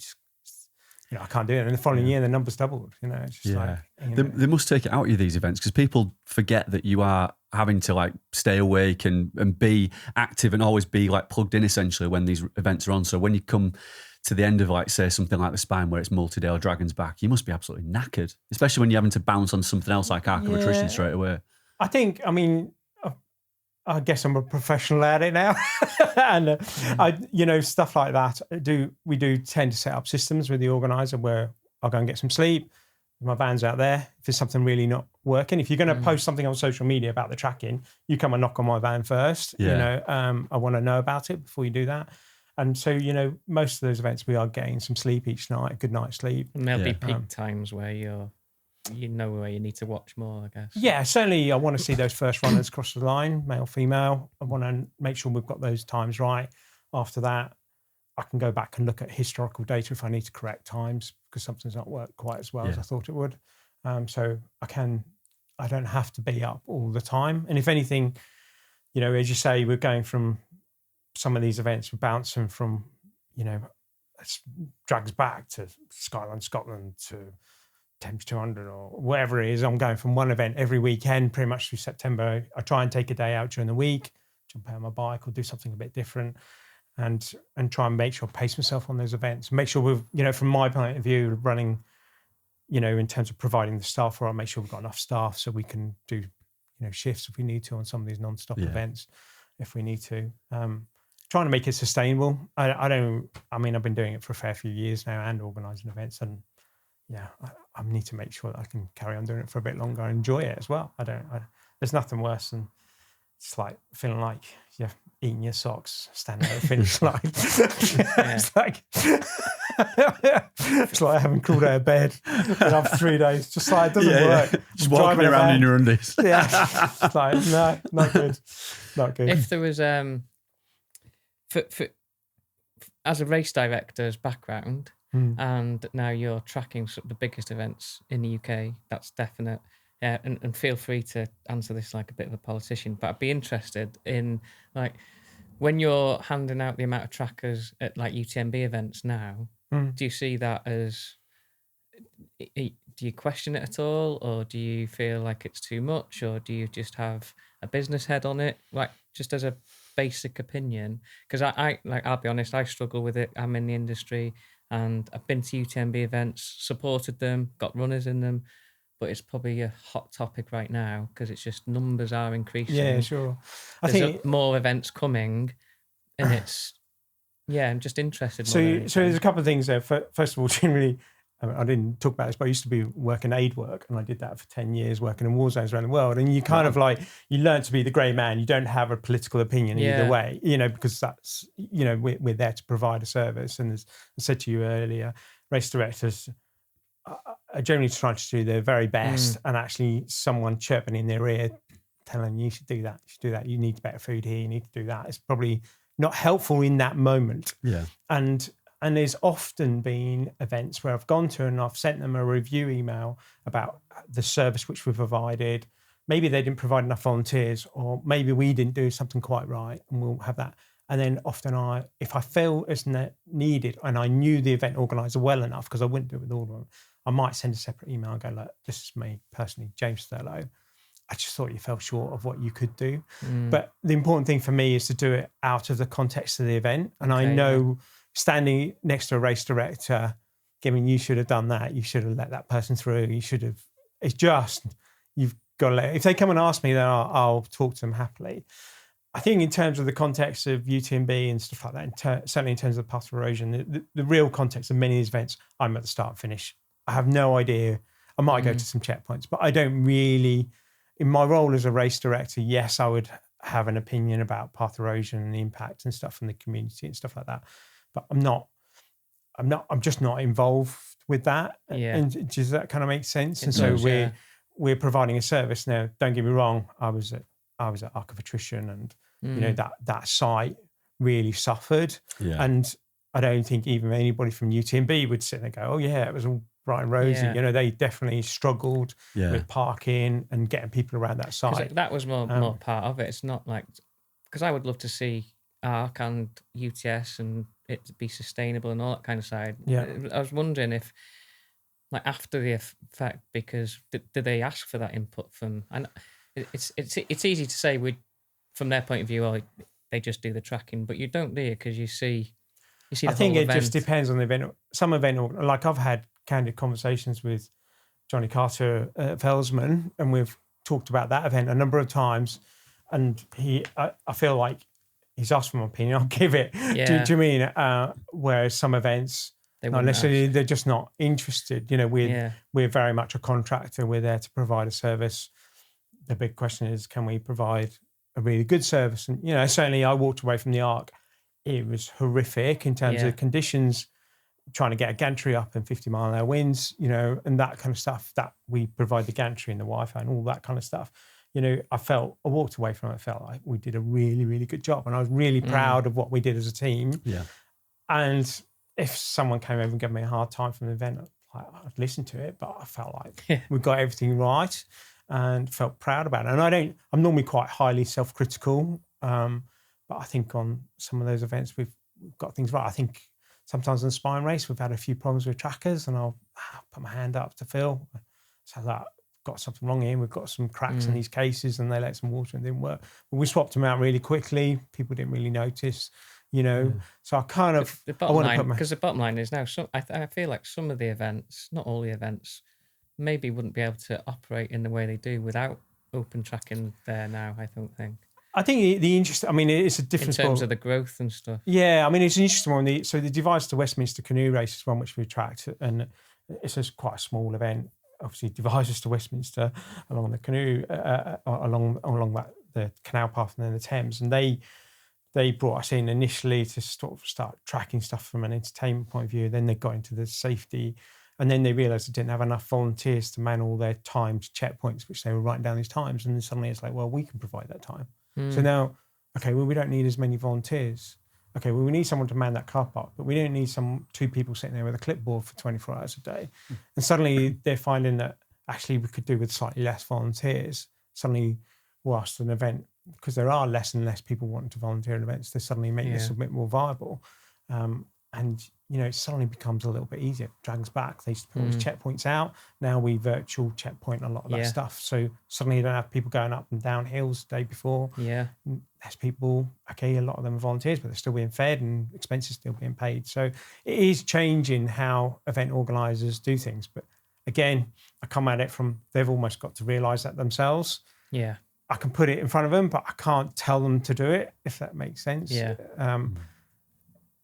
you know, I can't do it. And the following year, the numbers doubled. You know, it's just like, you know.
They must take it out of you, these events, because people forget that you are having to like stay awake and be active and always be like plugged in essentially when these events are on. So when you come to the end of, like, say, something like the Spine where it's multi-day or Dragon's Back, you must be absolutely knackered, especially when you're having to bounce on something else like Arc of Attrition straight away.
I mean, I guess I'm a professional at it now. And, you know, stuff like that, we do tend to set up systems with the organizer where I'll go and get some sleep. My van's out there. If there's something really not working, if you're going to post something on social media about the tracking, you come and knock on my van first. You know, I want to know about it before you do that. And so, you know, most of those events, we are getting some sleep each night, a good night's sleep.
And there'll be peak times where you know where you need to watch more, I guess.
Yeah, certainly I want to see those first runners cross the line, male, female. I want to make sure we've got those times right. After that, I can go back and look at historical data if I need to correct times because something's not worked quite as well as I thought it would. So I don't have to be up all the time. And if anything, you know, as you say, we're going from some of these events, we're bouncing from, you know, Drags Back to Skyline Scotland to Thames 200 or whatever it is. I'm going from one event every weekend pretty much through September. I try and take a day out during the week, jump out on my bike or do something a bit different and try and make sure I pace myself on those events. Make sure we've, you know, from my point of view, running, you know, in terms of providing the staff for it, make sure we've got enough staff so we can do, you know, shifts if we need to on some of these non-stop events if we need to. Trying to make it sustainable. I mean, I've been doing it for a fair few years now and organising events, and I need to make sure that I can carry on doing it for a bit longer and enjoy it as well. There's nothing worse than it's like feeling like you're eating your socks standing at the finish line. It's like I haven't crawled out of bed after 3 days. Just like it doesn't work.
Just walking around in your undies.
It's like no, not good. Not good.
If there was for as a race director's background, and now you're tracking the biggest events in the UK, that's definite. And feel free to answer this like a bit of a politician, but I'd be interested in, like, when you're handing out the amount of trackers at like UTMB events now, do you see that as, do you question it at all, or do you feel like it's too much, or do you just have a business head on it, like just as a basic opinion? Because I'll be honest, I struggle with it. I'm in the industry and I've been to UTMB events, supported them, got runners in them, but it's probably a hot topic right now because it's just numbers are increasing.
Yeah, sure. I
There's
think
more events coming, and it's I'm just interested.
So there's a couple of things there. First of all, generally, I didn't talk about this, but I used to be working aid work, and I did that for 10 years, working in war zones around the world. And you kind of like, you learn to be the grey man. You don't have a political opinion either way, you know, because that's, you know, we're there to provide a service. And as I said to you earlier, race directors are generally trying to do their very best, and actually someone chirping in their ear telling you should do that, you should do that, you need better food here, you need to do that. It's probably not helpful in that moment. Yeah. And there's often been events where I've gone to and I've sent them a review email about the service which we provided. Maybe they didn't provide enough volunteers, or maybe we didn't do something quite right, and we'll have that. And then often if I feel it's needed and I knew the event organizer well enough, because I wouldn't do it with all of them, I might send a separate email and go, look, this is me personally, James Thurlow. I just thought you fell short of what you could do. But the important thing for me is to do it out of the context of the event. And I know standing next to a race director, giving, you should have done that, you should have let that person through, you should have, it's just, you've got to if they come and ask me, then I'll talk to them happily. I think in terms of the context of UTMB and stuff like that, certainly in terms of the path of erosion, the real context of many of these events, I'm at the start and finish. I have no idea. I might go to some checkpoints, but I don't really in my role as a race director, yes, I would have an opinion about path erosion and the impact and stuff from the community and stuff like that. But I'm just not involved with that.
Yeah.
And does that kind of make sense? And so we're providing a service now. Don't get me wrong. I was at Arc of Attrition, and you know that site really suffered.
Yeah.
And I don't think even anybody from UTMB would sit there and go, "Oh yeah, it was all bright and rosy."
Yeah.
You know, they definitely struggled with parking and getting people around that site.
That was more part of it. It's not like, because I would love to see ARC and UTS and it be sustainable and all that kind of side.
Yeah.
I was wondering if, like, after the effect, because did they ask for that input from? And it's easy to say from their point of view, oh, they just do the tracking, but you don't, do you? Because you see. I think it just depends on the event. Some event, like I've had candid conversations with Johnny Carter at Fellsman, and we've talked about that event a number of times. And I feel like he's asked for my opinion, I'll give it. Yeah.
Do you mean? Whereas some events, not necessarily, they're just not interested. You know, we're very much a contractor. We're there to provide a service. The big question is, can we provide a really good service? And, you know, certainly I walked away from the ARC. It was horrific in terms of conditions, trying to get a gantry up in 50-mile-an-hour winds, you know, and that kind of stuff, that we provide the gantry and the Wi-Fi and all that kind of stuff. You know, I walked away from it, I felt like we did a really, really good job. And I was really proud of what we did as a team.
Yeah.
And if someone came over and gave me a hard time from the event, I'd listen to it, but I felt like we got everything right and felt proud about it. And I'm normally quite highly self-critical, but I think on some of those events, we've got things right. I think sometimes on the Spine Race, we've had a few problems with trackers, and I'll put my hand up to Phil. So that got something wrong here. We've got some cracks in these cases, and they let some water and it didn't work. But we swapped them out really quickly. People didn't really notice, you know. So I kind of
the bottom line is now. I feel like some of the events, not all the events, maybe wouldn't be able to operate in the way they do without OpenTracking there now. I don't think. I
think the interesting, I mean, it's a different...
In terms of the growth and stuff.
Yeah, I mean, it's an interesting one. So the Device to Westminster Canoe Race is one which we tracked, and it's just quite a small event. Obviously, Devices to Westminster along the canoe, along the canal path and then the Thames. And they brought us in initially to start tracking stuff from an entertainment point of view. Then they got into the safety, and then they realised they didn't have enough volunteers to man all their timed checkpoints, which they were writing down these times. And then suddenly it's like, well, we can provide that time. So now, okay, well, we don't need as many volunteers. Okay, well, we need someone to man that car park, but we don't need two people sitting there with a clipboard for 24 hours a day. And suddenly they're finding that actually we could do with slightly less volunteers. Suddenly, whilst an event, because there are less and less people wanting to volunteer in events, they suddenly make this a bit more viable. And, you know, it suddenly becomes a little bit easier. Dragon's back. They used to put all these checkpoints out. Now we virtual checkpoint a lot of that stuff. So suddenly you don't have people going up and down hills the day before.
Yeah.
Less people. Okay, a lot of them are volunteers, but they're still being fed and expenses still being paid. So it is changing how event organisers do things. But again, I come at it from, they've almost got to realise that themselves.
Yeah.
I can put it in front of them, but I can't tell them to do it, if that makes sense.
Yeah.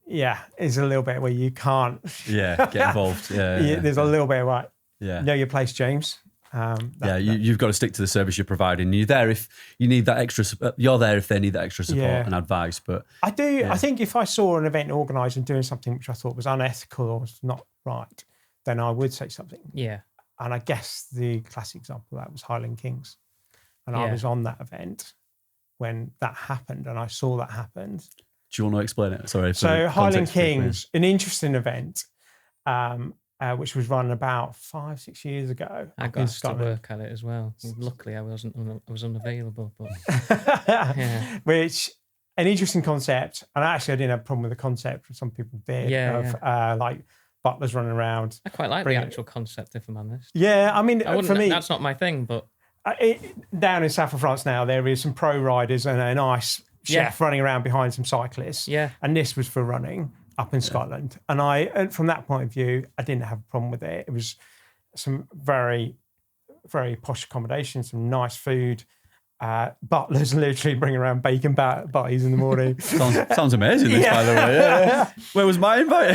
Yeah, it's a little bit where you can't.
Get involved.
There's a little bit of know your place, James.
You've got to stick to the service you're providing. You're there if you need that extra. You're there if they need that extra support and advice. But
I do. Yeah. I think if I saw an event organised and doing something which I thought was unethical or was not right, then I would say something.
Yeah.
And I guess the classic example of that was Highland Kings, and I was on that event when that happened, and I saw that happen.
Do you want to explain it? Sorry.
So Highland Kings, an interesting event, which was run about 5-6 years ago.
I got to work at it as well. Luckily, I was unavailable, but
which an interesting concept. And actually, I didn't have a problem with the concept. Some people did. Like butlers running around.
I quite like the actual concept, if I'm honest.
Yeah, I mean, for me,
that's not my thing. But
down in south of France now, there is some pro riders and a nice chef running around behind some cyclists. Yeah. And this was for running up in Scotland. And from that point of view, I didn't have a problem with it. It was some very, very posh accommodation, some nice food. butlers literally bring around bacon butties in the morning.
Sounds amazing, this, by the way. Yeah. Where was my invite?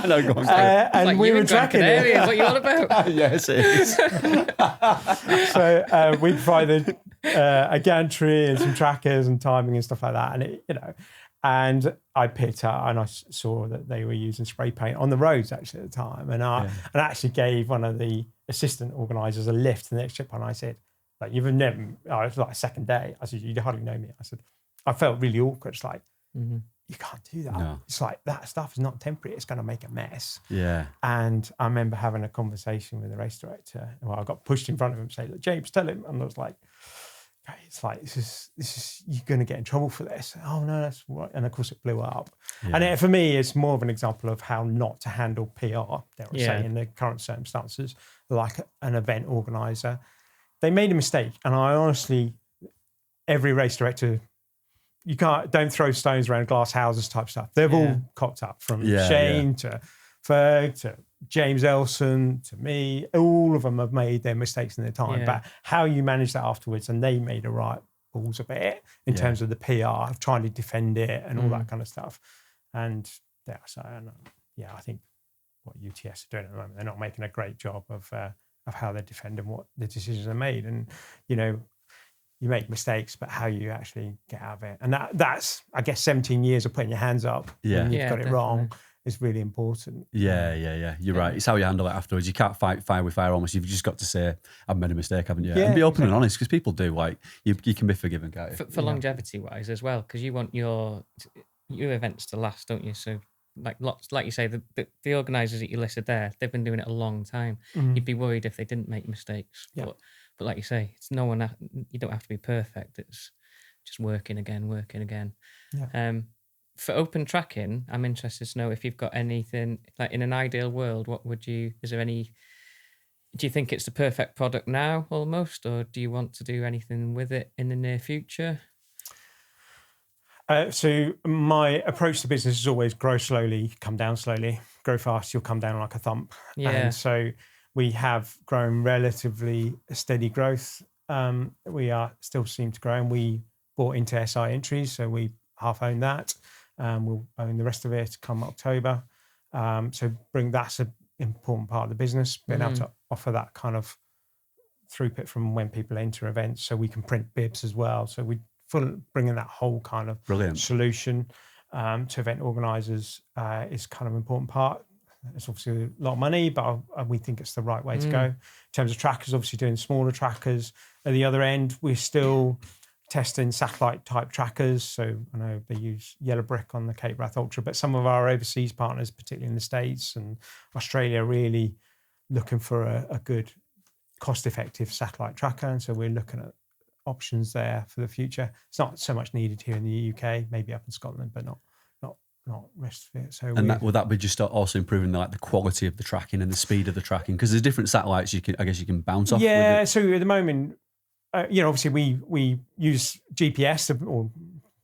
No, go on.
And
like
we were tracking it.
What are you on about?
Yes, it is.
So we provided a gantry and some trackers and timing and stuff like that. And it, and I picked up and I saw that they were using spray paint on the roads actually at the time. And I actually gave one of the assistant organisers a lift to the next trip, and I said, like, you've never, it was like a second day. I said, you hardly know me. I said, I felt really awkward. It's like, you can't do that. No. It's like, that stuff is not temporary. It's going to make a mess.
Yeah.
And I remember having a conversation with the race director. Well, I got pushed in front of him and say, look, James, tell him. And I was like, okay, it's like, this is you're going to get in trouble for this. Oh, no, that's right. And of course it blew up. Yeah. And for me, it's more of an example of how not to handle PR, dare I say, in the current circumstances, like an event organizer. They made a mistake, and I honestly, every race director, don't throw stones around glass houses type stuff. They've all cocked up, from Shane to Ferg to James Elson to me. All of them have made their mistakes in their time, but how you manage that afterwards, and they made a right balls of it in terms of the PR, of trying to defend it and all that kind of stuff. And I think what UTS are doing at the moment, they're not making a great job of how they defend and what the decisions are made. And, you make mistakes, but how you actually get out of it. And that's, I guess, 17 years of putting your hands up when you've got it wrong is really important.
Yeah. You're right. It's how you handle it afterwards. You can't fight fire with fire almost. You've just got to say, I've made a mistake, haven't you? And be open and honest, because people do. Like, you can be forgiven, can't you?
For longevity-wise as well, because you want your events to last, don't you? So, like you say, the organisers that you listed there, they've been doing it a long time. You'd be worried if they didn't make mistakes. But like you say, it's no one. You don't have to be perfect. It's just working again. Yeah. For OpenTracking, I'm interested to know if you've got anything, like, in an ideal world, do you think it's the perfect product now almost, or do you want to do anything with it in the near future?
So my approach to business is always grow slowly, come down slowly. Grow fast, you'll come down like a thump.
Yeah.
And so we have grown relatively steady growth. We still seem to grow, and we bought into SI Entries, so we half own that. We'll own the rest of it come October. So that's an important part of the business, being able to offer that kind of throughput from when people enter events, so we can print bibs as well. So we bringing that whole kind of solution to event organisers is kind of an important part. It's obviously a lot of money, but we think it's the right way to go. In terms of trackers, obviously doing smaller trackers. At the other end, we're still testing satellite type trackers. So I know they use Yellow Brick on the Cape Wrath Ultra, but some of our overseas partners, particularly in the States and Australia, are really looking for a good cost-effective satellite tracker. And so we're looking at options there for the future. It's not so much needed here in the UK, maybe up in Scotland, but not rest of it. So
would that be just also improving the quality of the tracking and the speed of the tracking? Because there's different satellites you can bounce off.
Yeah. So at the moment, obviously we use GPS or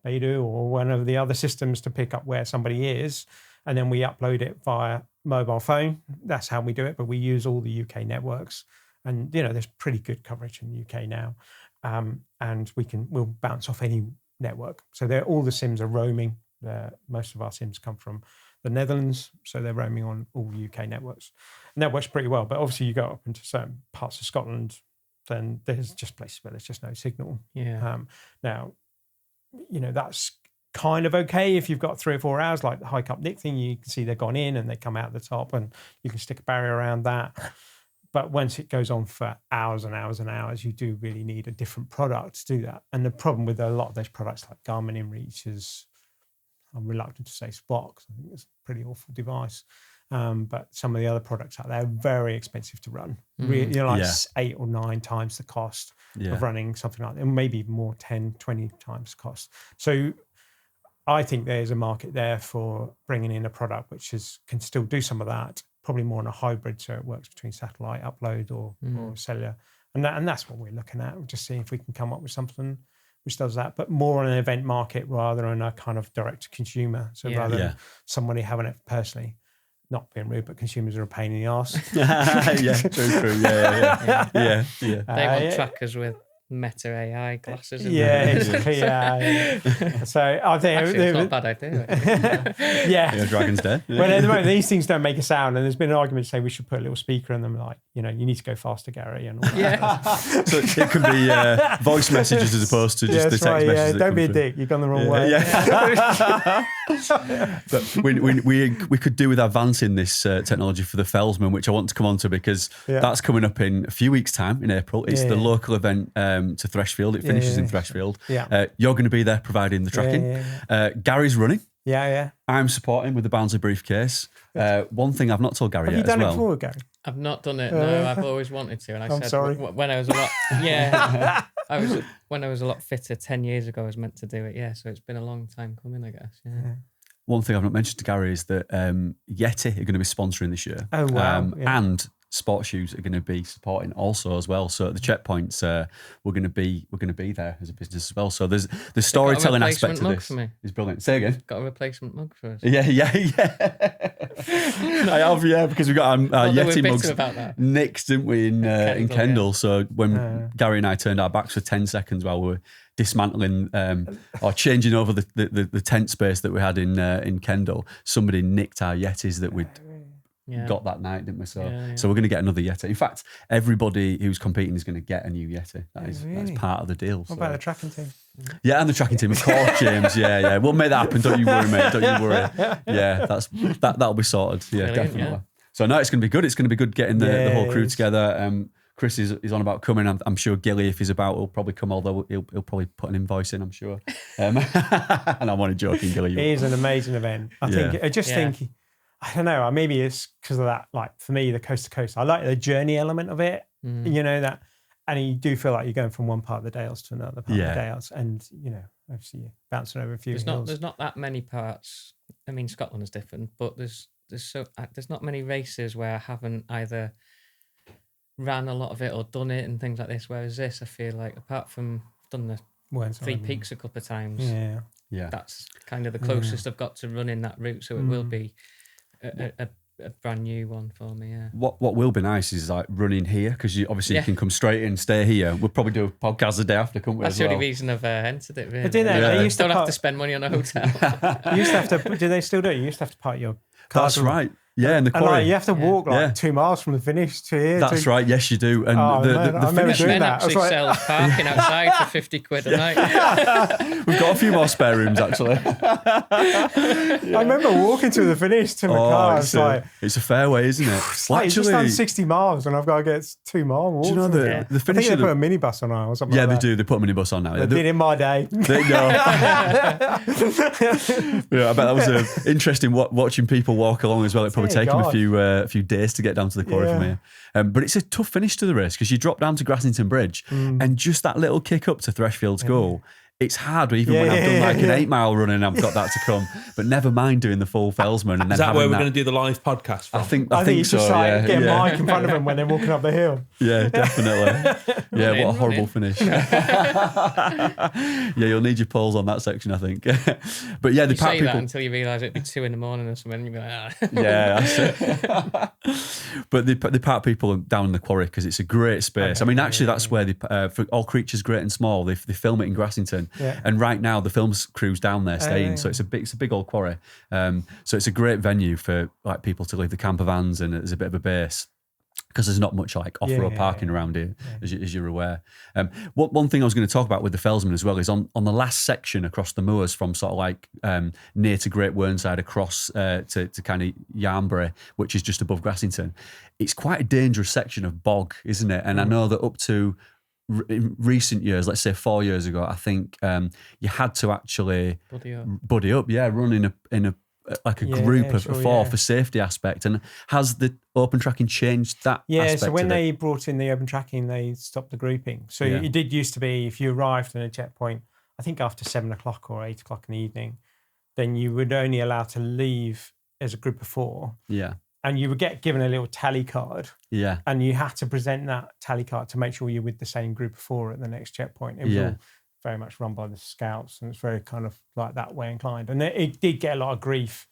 they do, or one of the other systems to pick up where somebody is, and then we upload it via mobile phone. That's how we do it. But we use all the UK networks, and there's pretty good coverage in the UK now. And we'll bounce off any network. So all the SIMs are roaming. Most of our SIMs come from the Netherlands, so they're roaming on all UK networks. And that works pretty well. But obviously you go up into certain parts of Scotland, then there's just places where there's just no signal.
Yeah.
Now, that's kind of okay if you've got 3 or 4 hours, like the High Cup Nick thing. You can see they've gone in and they come out the top, and you can stick a barrier around that. But once it goes on for hours and hours and hours, you do really need a different product to do that. And the problem with a lot of those products like Garmin InReach is, I'm reluctant to say Spock. I think it's a pretty awful device. But some of the other products out there are very expensive to run. 8 or 9 times the cost of running something like that, and maybe even more, 10, 20 times the cost. So I think there's a market there for bringing in a product which can still do some of that, probably more on a hybrid, so it works between satellite upload or cellular. And that's what we're looking at. We're just seeing if we can come up with something which does that, but more on an event market rather than a kind of direct to consumer. So rather than somebody having it personally, not being rude, but consumers are a pain in the arse.
True. Yeah.
They want trackers with Meta AI glasses.
Yeah, exactly. Yeah. So I think
Actually, it's not a bad idea.
Yeah,
Dragon's Den.
Well, at the moment, these things don't make a sound, and there's been an argument to say we should put a little speaker in them, like, you need to go faster, Gary, and all that.
So it can be voice messages as opposed to just the text messages.
Yeah,
that
don't
come
be a
through.
dick. You've gone the wrong way.
But we could do with advancing this technology for the Fellsman, which I want to come on to because that's coming up in a few weeks' time in April. It's the local event to Threshfield. It finishes in Threshfield.
Yeah.
You're going to be there providing the tracking. Gary's running.
Yeah.
I'm supporting with the Barnsley briefcase. One thing I've not told Gary
Have
yet
you done
as well.
it before, Gary?
I've not done it. No, I've always wanted to. And I
I'm
said
sorry.
when I was a lot, when I was a lot fitter 10 years ago, I was meant to do it. Yeah, so it's been a long time coming, I guess. Yeah.
One thing I've not mentioned to Gary is that Yeti are going to be sponsoring this year.
Oh, wow.
And Sports Shoes are going to be supporting also as well. So at the checkpoints, we're going to be there as a business as well. So there's the storytelling aspect of this is brilliant. Say again.
Got a replacement mug for us.
Yeah. I have, because we got our Yeti mugs nicked, didn't we, in Kendal. So when Gary and I turned our backs for 10 seconds while we were dismantling or changing over the tent space that we had in Kendal, somebody nicked our Yetis that we'd got that night, didn't we? So we're going to get another Yeti. In fact, everybody who's competing is going to get a new Yeti. That's part of the deal.
What about the tracking team?
Yeah, and the tracking team, of course, James. Yeah. We'll make that happen. Don't you worry, mate. Don't you worry. Yeah, that'll be sorted. Yeah,
brilliant,
definitely.
Yeah.
So no, it's going to be good. It's going to be good getting the whole crew together. Chris is on about coming. I'm sure Gilly, if he's about, will probably come, although he'll probably put an invoice in, I'm sure. And I'm only joking, Gilly.
It is an amazing event. I think, I don't know, maybe it's because of that, like for me, the coast to coast. I like the journey element of it, that, and you do feel like you're going from one part of the Dales to another part of the Dales. And, obviously you're bouncing over a few hills.
There's not that many parts. I mean, Scotland is different, but there's not many races where I haven't either ran a lot of it or done it and things like this. Whereas this, I feel like, apart from done the Three Peaks a couple of times, that's kind of the closest I've got to running that route. So it will be a brand new one for me. Yeah.
What will be nice is like running here, because you can come straight in, stay here. We'll probably do a podcast the day after, couldn't we?
That's the only reason I've entered it. Really.
But didn't they?
You don't have to spend money on a hotel.
You used to have to. Do they still do it? You used to have to park your car.
That's right. Yeah, in the quarry.
You have to walk 2 miles from the finish to here.
That's right. Yes, you do. And the finish
actually sells parking outside for 50 quid a night.
We've got a few more spare rooms actually.
I remember walking to the finish to my car.
It's a fair way, isn't it?
It's just done 60 miles and I've got to get 2 mile walk.
Do you know the finish?
I think they put a minibus on now or something.
Yeah,
like
they do. They put a minibus on now.
They did in my day.
I bet that was interesting watching people walk along as well. It probably take them a few days to get down to the quarry from here. But it's a tough finish to the race because you drop down to Grassington Bridge and just that little kick up to Threshfield's goal. It's hard, even when I've done like an 8 mile run and I've got that to come. But never mind doing the full Fellsman. And
is that where we're going to do the live podcast from?
I think so.
Just get a mic in front of them when they're walking up the hill.
Yeah, definitely. What a horrible finish. You'll need your poles on that section, I think. But yeah, the
you say that until you realise it'd be 2 a.m. or something. And you'd be like,
Yeah, that's it. But they park people down in the quarry because it's a great space. I mean, actually, that's where for All Creatures Great and Small, they film it in Grassington. And right now the film crew's down there staying, so it's a big old quarry. So it's a great venue for like people to leave the camper vans, and it's a bit of a base because there's not much like off-road parking around here, as you're aware. One thing I was going to talk about with the Fellsman as well is on the last section across the moors from sort of like near to Great Whernside across to kind of Yarnbury, which is just above Grassington. It's quite a dangerous section of bog, isn't it? And I know that up to in recent years, let's say 4 years ago, I think you had to actually buddy up, run in a group of four for safety aspect. And has the OpenTracking changed that aspect?
So when they brought in the OpenTracking, they stopped the grouping. So it did used to be if you arrived in a checkpoint, I think after 7 o'clock or 8 o'clock in the evening, then you would only allow to leave as a group of 4.
Yeah.
And you would get given a little tally card.
Yeah.
And you had to present that tally card to make sure you're with the same group of 4 at the next checkpoint. It was all very much run by the scouts, and it's very kind of like that way inclined. And it did get a lot of grief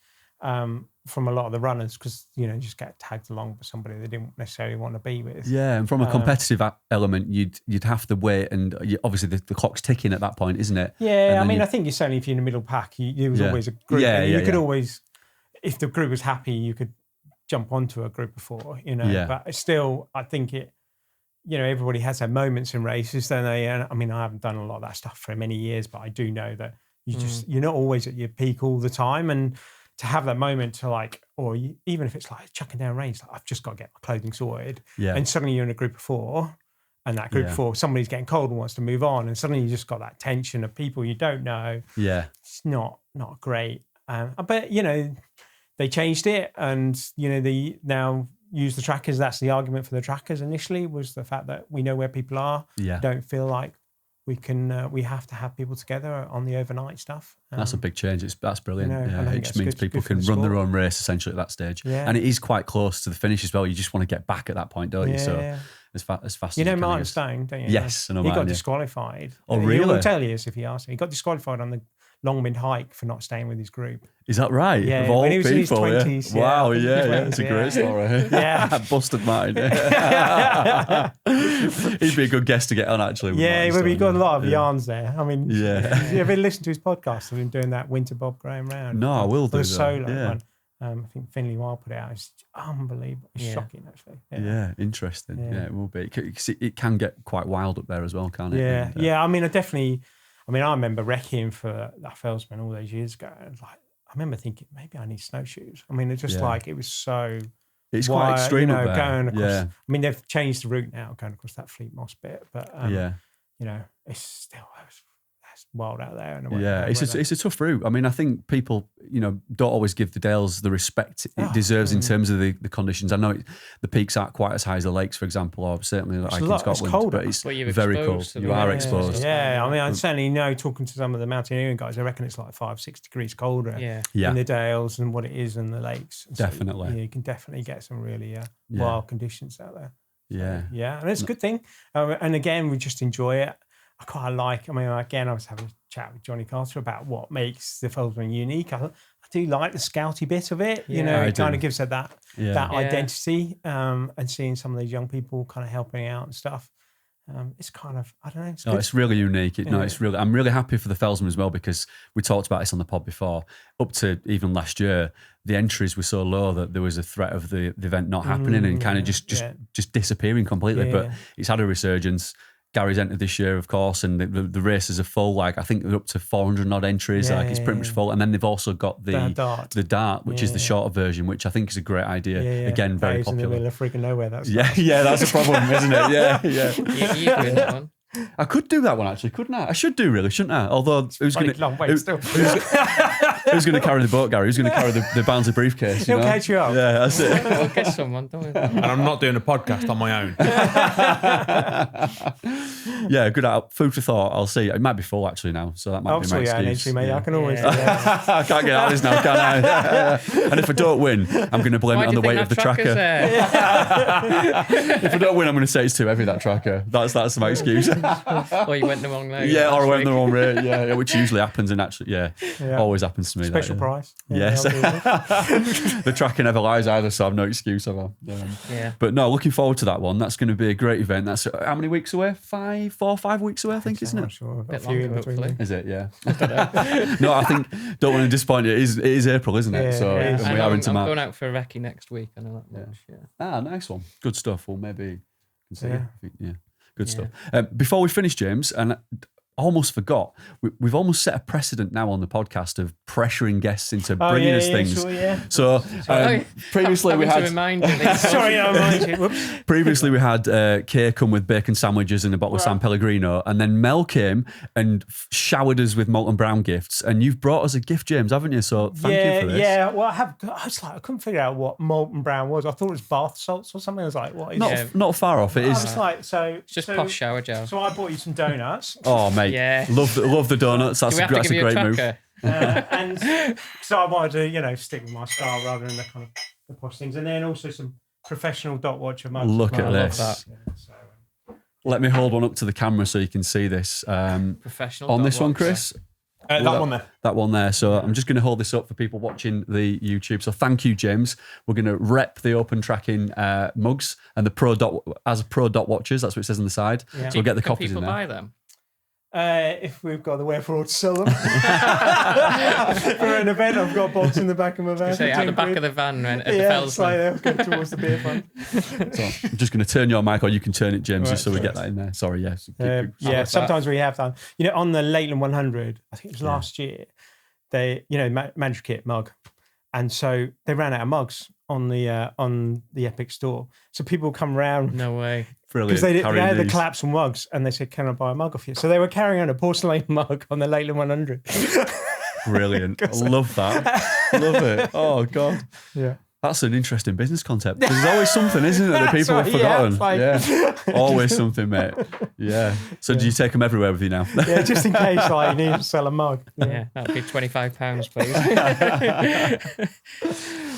from a lot of the runners because, you just get tagged along with somebody they didn't necessarily want to be with.
Yeah, and from a competitive element, you'd have to wait, and obviously the clock's ticking at that point, isn't it?
Yeah, I mean, I think certainly if you're in the middle pack, there was always a group.
Yeah,
and you could always, if the group was happy, you could jump onto a group before,
Yeah.
But still, I think everybody has their moments in races, don't they? And I mean, I haven't done a lot of that stuff for many years, but I do know that you're not always at your peak all the time, and to have that moment to even if it's like chucking down range, I've just got to get my clothing sorted, and suddenly you're in a group of 4, and that group of 4, somebody's getting cold and wants to move on, and suddenly you just got that tension of people you don't know.
Yeah,
it's not great. But they changed it, and they now use the trackers. That's the argument for the trackers initially, was the fact that we know where people are.
Yeah,
don't feel like we have to have people together on the overnight stuff.
That's a big change. That's brilliant. It just means people can
the
run their own race essentially at that stage.
Yeah.
And it is quite close to the finish as well. You just want to get back at that point, don't you? So as fast as you can.
Martin Stone, don't you?
Yes, I know
he
Martin,
got disqualified.
Oh, really?
He will tell you if he asks. He got disqualified on the Longmid hike for not staying with his group.
Is that right?
Yeah,
of all
when he was
people,
in his 20s.
Wow, it's a great story.
Yeah.
Busted Martin. He'd be a good guest to get on, actually.
We've got a lot of yarns there. I mean,
have
you ever listened to his podcast of him doing that Winter Bob going round?
No, I will do
the solo
one.
I think Finley Wild put it out. It's unbelievable. It's shocking, actually.
Yeah, interesting. Yeah, it will be. It can get quite wild up there as well, can't it?
Yeah. I mean, I remember wrecking for that Fellsman all those years ago. And I remember thinking, maybe I need snowshoes. I mean, it's just it was so...
It's quite extreme up there.
Going across, I mean, they've changed the route now, going across that Fleet Moss bit. But, it's still... It's wild out there.
It's a tough route. I mean, I think people, don't always give the Dales the respect it deserves in terms of the conditions. I know the peaks aren't quite as high as the lakes, for example, or certainly like in Scotland.
It's colder.
But it's very cold. You are exposed.
Yeah, I mean, I certainly know, talking to some of the mountaineering guys, I reckon it's like 5-6 degrees colder in the Dales than what it is in the lakes.
Definitely.
So, you can definitely get some really wild conditions out there.
Yeah.
And it's a good thing. And again, we just enjoy it. I quite like, I was having a chat with Johnny Carter about what makes the Fellsman unique. I do like the scouty bit of it. It kind of gives it that identity, and seeing some of these young people kind of helping out and stuff. It's kind of, I don't know.
It's really unique. I'm really happy for the Fellsman as well, because we talked about this on the pod before. Up to even last year, the entries were so low that there was a threat of the event not happening and kind of just disappearing completely. But it's had a resurgence. Gary's entered this year, of course, and the races are full. Like, I think they're up to 400 odd entries. It's pretty much full. And then they've also got the dart, which is the shorter version, which I think is a great idea. Again, very popular.
In the middle of freaking nowhere. That's
that's a problem, isn't it? Yeah.
You're doing that one.
I could do that one actually, couldn't I? I should do really, shouldn't I? Although who's going to carry the boat, Gary? Who's going to carry the bouncy briefcase?
He'll catch you up.
Yeah, that's it.
We'll get someone, don't we?
And I'm not doing a podcast on my own.
Yeah, good. Food for thought. I'll see. It might be full actually now, so that might be my excuse.
Entry, mate. I can always do that.
I can't get out of this now, can I? And if I don't win, I'm going to blame it on the weight of the tracker. If I don't win, I'm going to say it's too heavy, that tracker. That's my excuse.
Or you went the wrong way.
Yeah, or I went the wrong way. Yeah, which usually happens, and actually, always happens to me.
Special price.
Yes. The tracker never lies either, so I've no excuse ever. But no, looking forward to that one. That's going to be a great event. That's how many weeks away? 4 or 5 weeks away, I think, isn't it?
Sure.
A few in between.
Is it? Yeah. No, I think, don't want to disappoint you. It is April, isn't it? So we are into March.
I'm going out for a recce next week. I know that much. Yeah.
Nice one. Good stuff. Well, maybe consider. Good stuff. Before we finish, James, and I almost forgot, we've almost set a precedent now on the podcast of pressuring guests into bringing us things.
Sure,
So previously we had... Previously we had Kay come with bacon sandwiches and a bottle of San Pellegrino, and then Mel came and showered us with Molten Brown gifts, and you've brought us a gift, James, haven't you? So thank you for this.
Yeah, well, I couldn't figure out what Molten Brown was. I thought it was bath salts or something. I was like, what is it?
Not far off. It is.
I was like,
it's just posh shower gel.
So I bought you some donuts.
Oh, mate.
Yeah.
Love the donuts. That's a great move.
And so I wanted to, stick with my style rather than the kind of the posh things. And then also some professional dot watcher mugs.
Look at this. Let me hold one up to the camera so you can see this.
Professional
on this
watcher.
one, Chris.
That
one there. So I'm just going to hold this up for people watching the YouTube. So thank you, James. We're going to rep the OpenTracking mugs and the Pro Dot watches. That's what it says on the side. Yeah. So we'll get the copies in there.
Can people buy them?
If we've got the wherewithal to sell them. For an event, I've got a box in the back of my van.
Say out the back of the van at the Fellsman.
Go towards the beer fund.
So I'm just going to turn your mic, or you can turn it, James, just so we get that in there. Sorry, yes.
Sometimes we have done. On the Lakeland 100, I think it was last year, they, Mandatory Kit mug. And so they ran out of mugs on the Epic store. So people come around.
No way.
Because they had the collapsible mugs, and they said, "Can I buy a mug off you?" So they were carrying on a porcelain mug on the Lakeland 100.
Brilliant. I love that. Love it. Oh, God.
Yeah.
That's an interesting business concept. There's always something, isn't it, that people have forgotten? Yeah. Always something, mate. Yeah. So do you take them everywhere with you now?
Yeah, just in case you need to sell a mug.
Yeah, that'd be £25, please.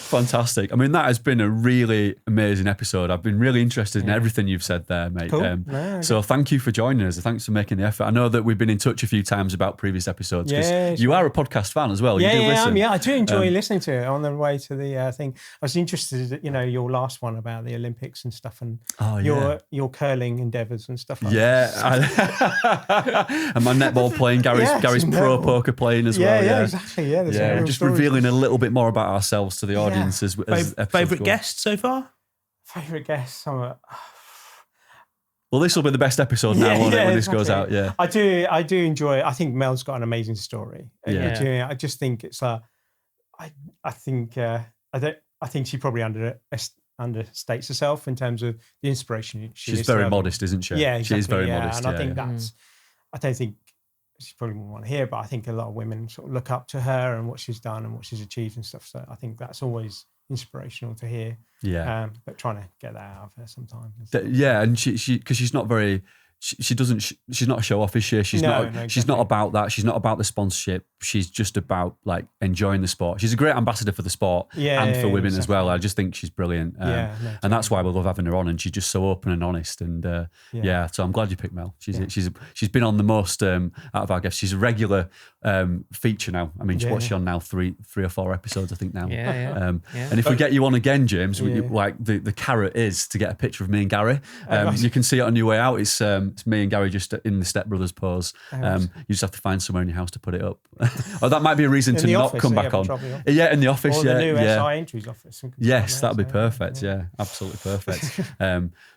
Fantastic. I mean, that has been a really amazing episode. I've been really interested in everything you've said there, mate.
Cool.
So thank you for joining us. Thanks for making the effort. I know that we've been in touch a few times about previous episodes. You are a podcast fan as well. You do listen.
I do enjoy listening to it on the way to the thing. I was interested, your last one about the Olympics and stuff, and your curling endeavours and stuff like that.
And my netball playing, Gary's pro poker playing as well.
Yeah, exactly. Yeah,
just revealing a little bit more about ourselves to the audience as
favourite guest so far?
Favourite guest?
Well, this will be the best episode now, won't it, when this goes out? Yeah,
I do enjoy it. I think Mel's got an amazing story. I just think it's I think she probably understates herself in terms of the inspiration
she's very modest, isn't she?
Yeah, exactly,
she's very modest.
And I think that's. I don't think she probably won't want to hear, but I think a lot of women sort of look up to her and what she's done and what she's achieved and stuff. So I think that's always inspirational to hear.
Yeah.
But trying to get that out of her sometimes.
And she because she's not very. She's not a show off, is she? She's not about that. She's not about the sponsorship. She's just about enjoying the sport. She's a great ambassador for the sport and for women as well. I just think she's brilliant. And that's why we love having her on. And she's just so open and honest. And so I'm glad you picked Mel. She's been on the most out of our guests. She's a regular feature now. I mean, what's she on now? Three or four episodes, I think now. And if we get you on again, James, the carrot is to get a picture of me and Gary. You can see it on your way out. It's me and Gary just in the Step Brothers pose. You just have to find somewhere in your house to put it up. Or that might be a reason to not come back on. Yeah, in the office.
Or the new SI entries office.
Yes, that'd be perfect. Yeah, absolutely perfect.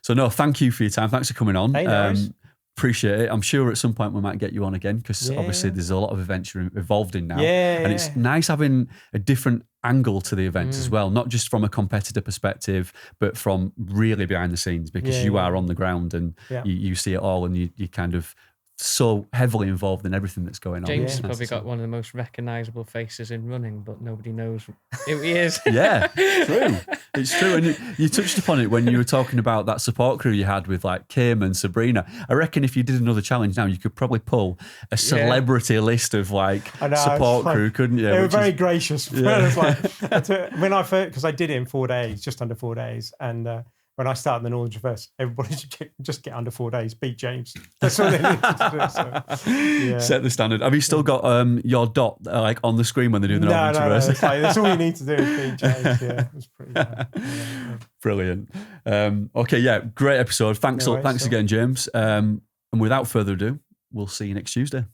So no, thank you for your time. Thanks for coming on. Appreciate it. I'm sure at some point we might get you on again because obviously there's a lot of events you're involved in now. And it's nice having a different angle to the events as well, not just from a competitor perspective, but from really behind the scenes because you are on the ground and you see it all and you kind of so heavily involved in everything that's going on.
James has probably got one of the most recognisable faces in running, but nobody knows who he is.
Yeah, true. It's true. And you touched upon it when you were talking about that support crew you had with Kim and Sabrina. I reckon if you did another challenge now, you could probably pull a celebrity list of support crew, couldn't you?
They were very gracious. Yeah. When I first, because I did it in 4 days, just under 4 days, and when I started the Northern Traverse, everybody should just get under 4 days, beat James. That's all they need to do. So,
set the standard. Have you still got your dot on the screen when they do the Northern Traverse?
No, that's all you need to do is beat James. Yeah, it was pretty bad.
Brilliant. Great episode. Thanks again, James. And without further ado, we'll see you next Tuesday.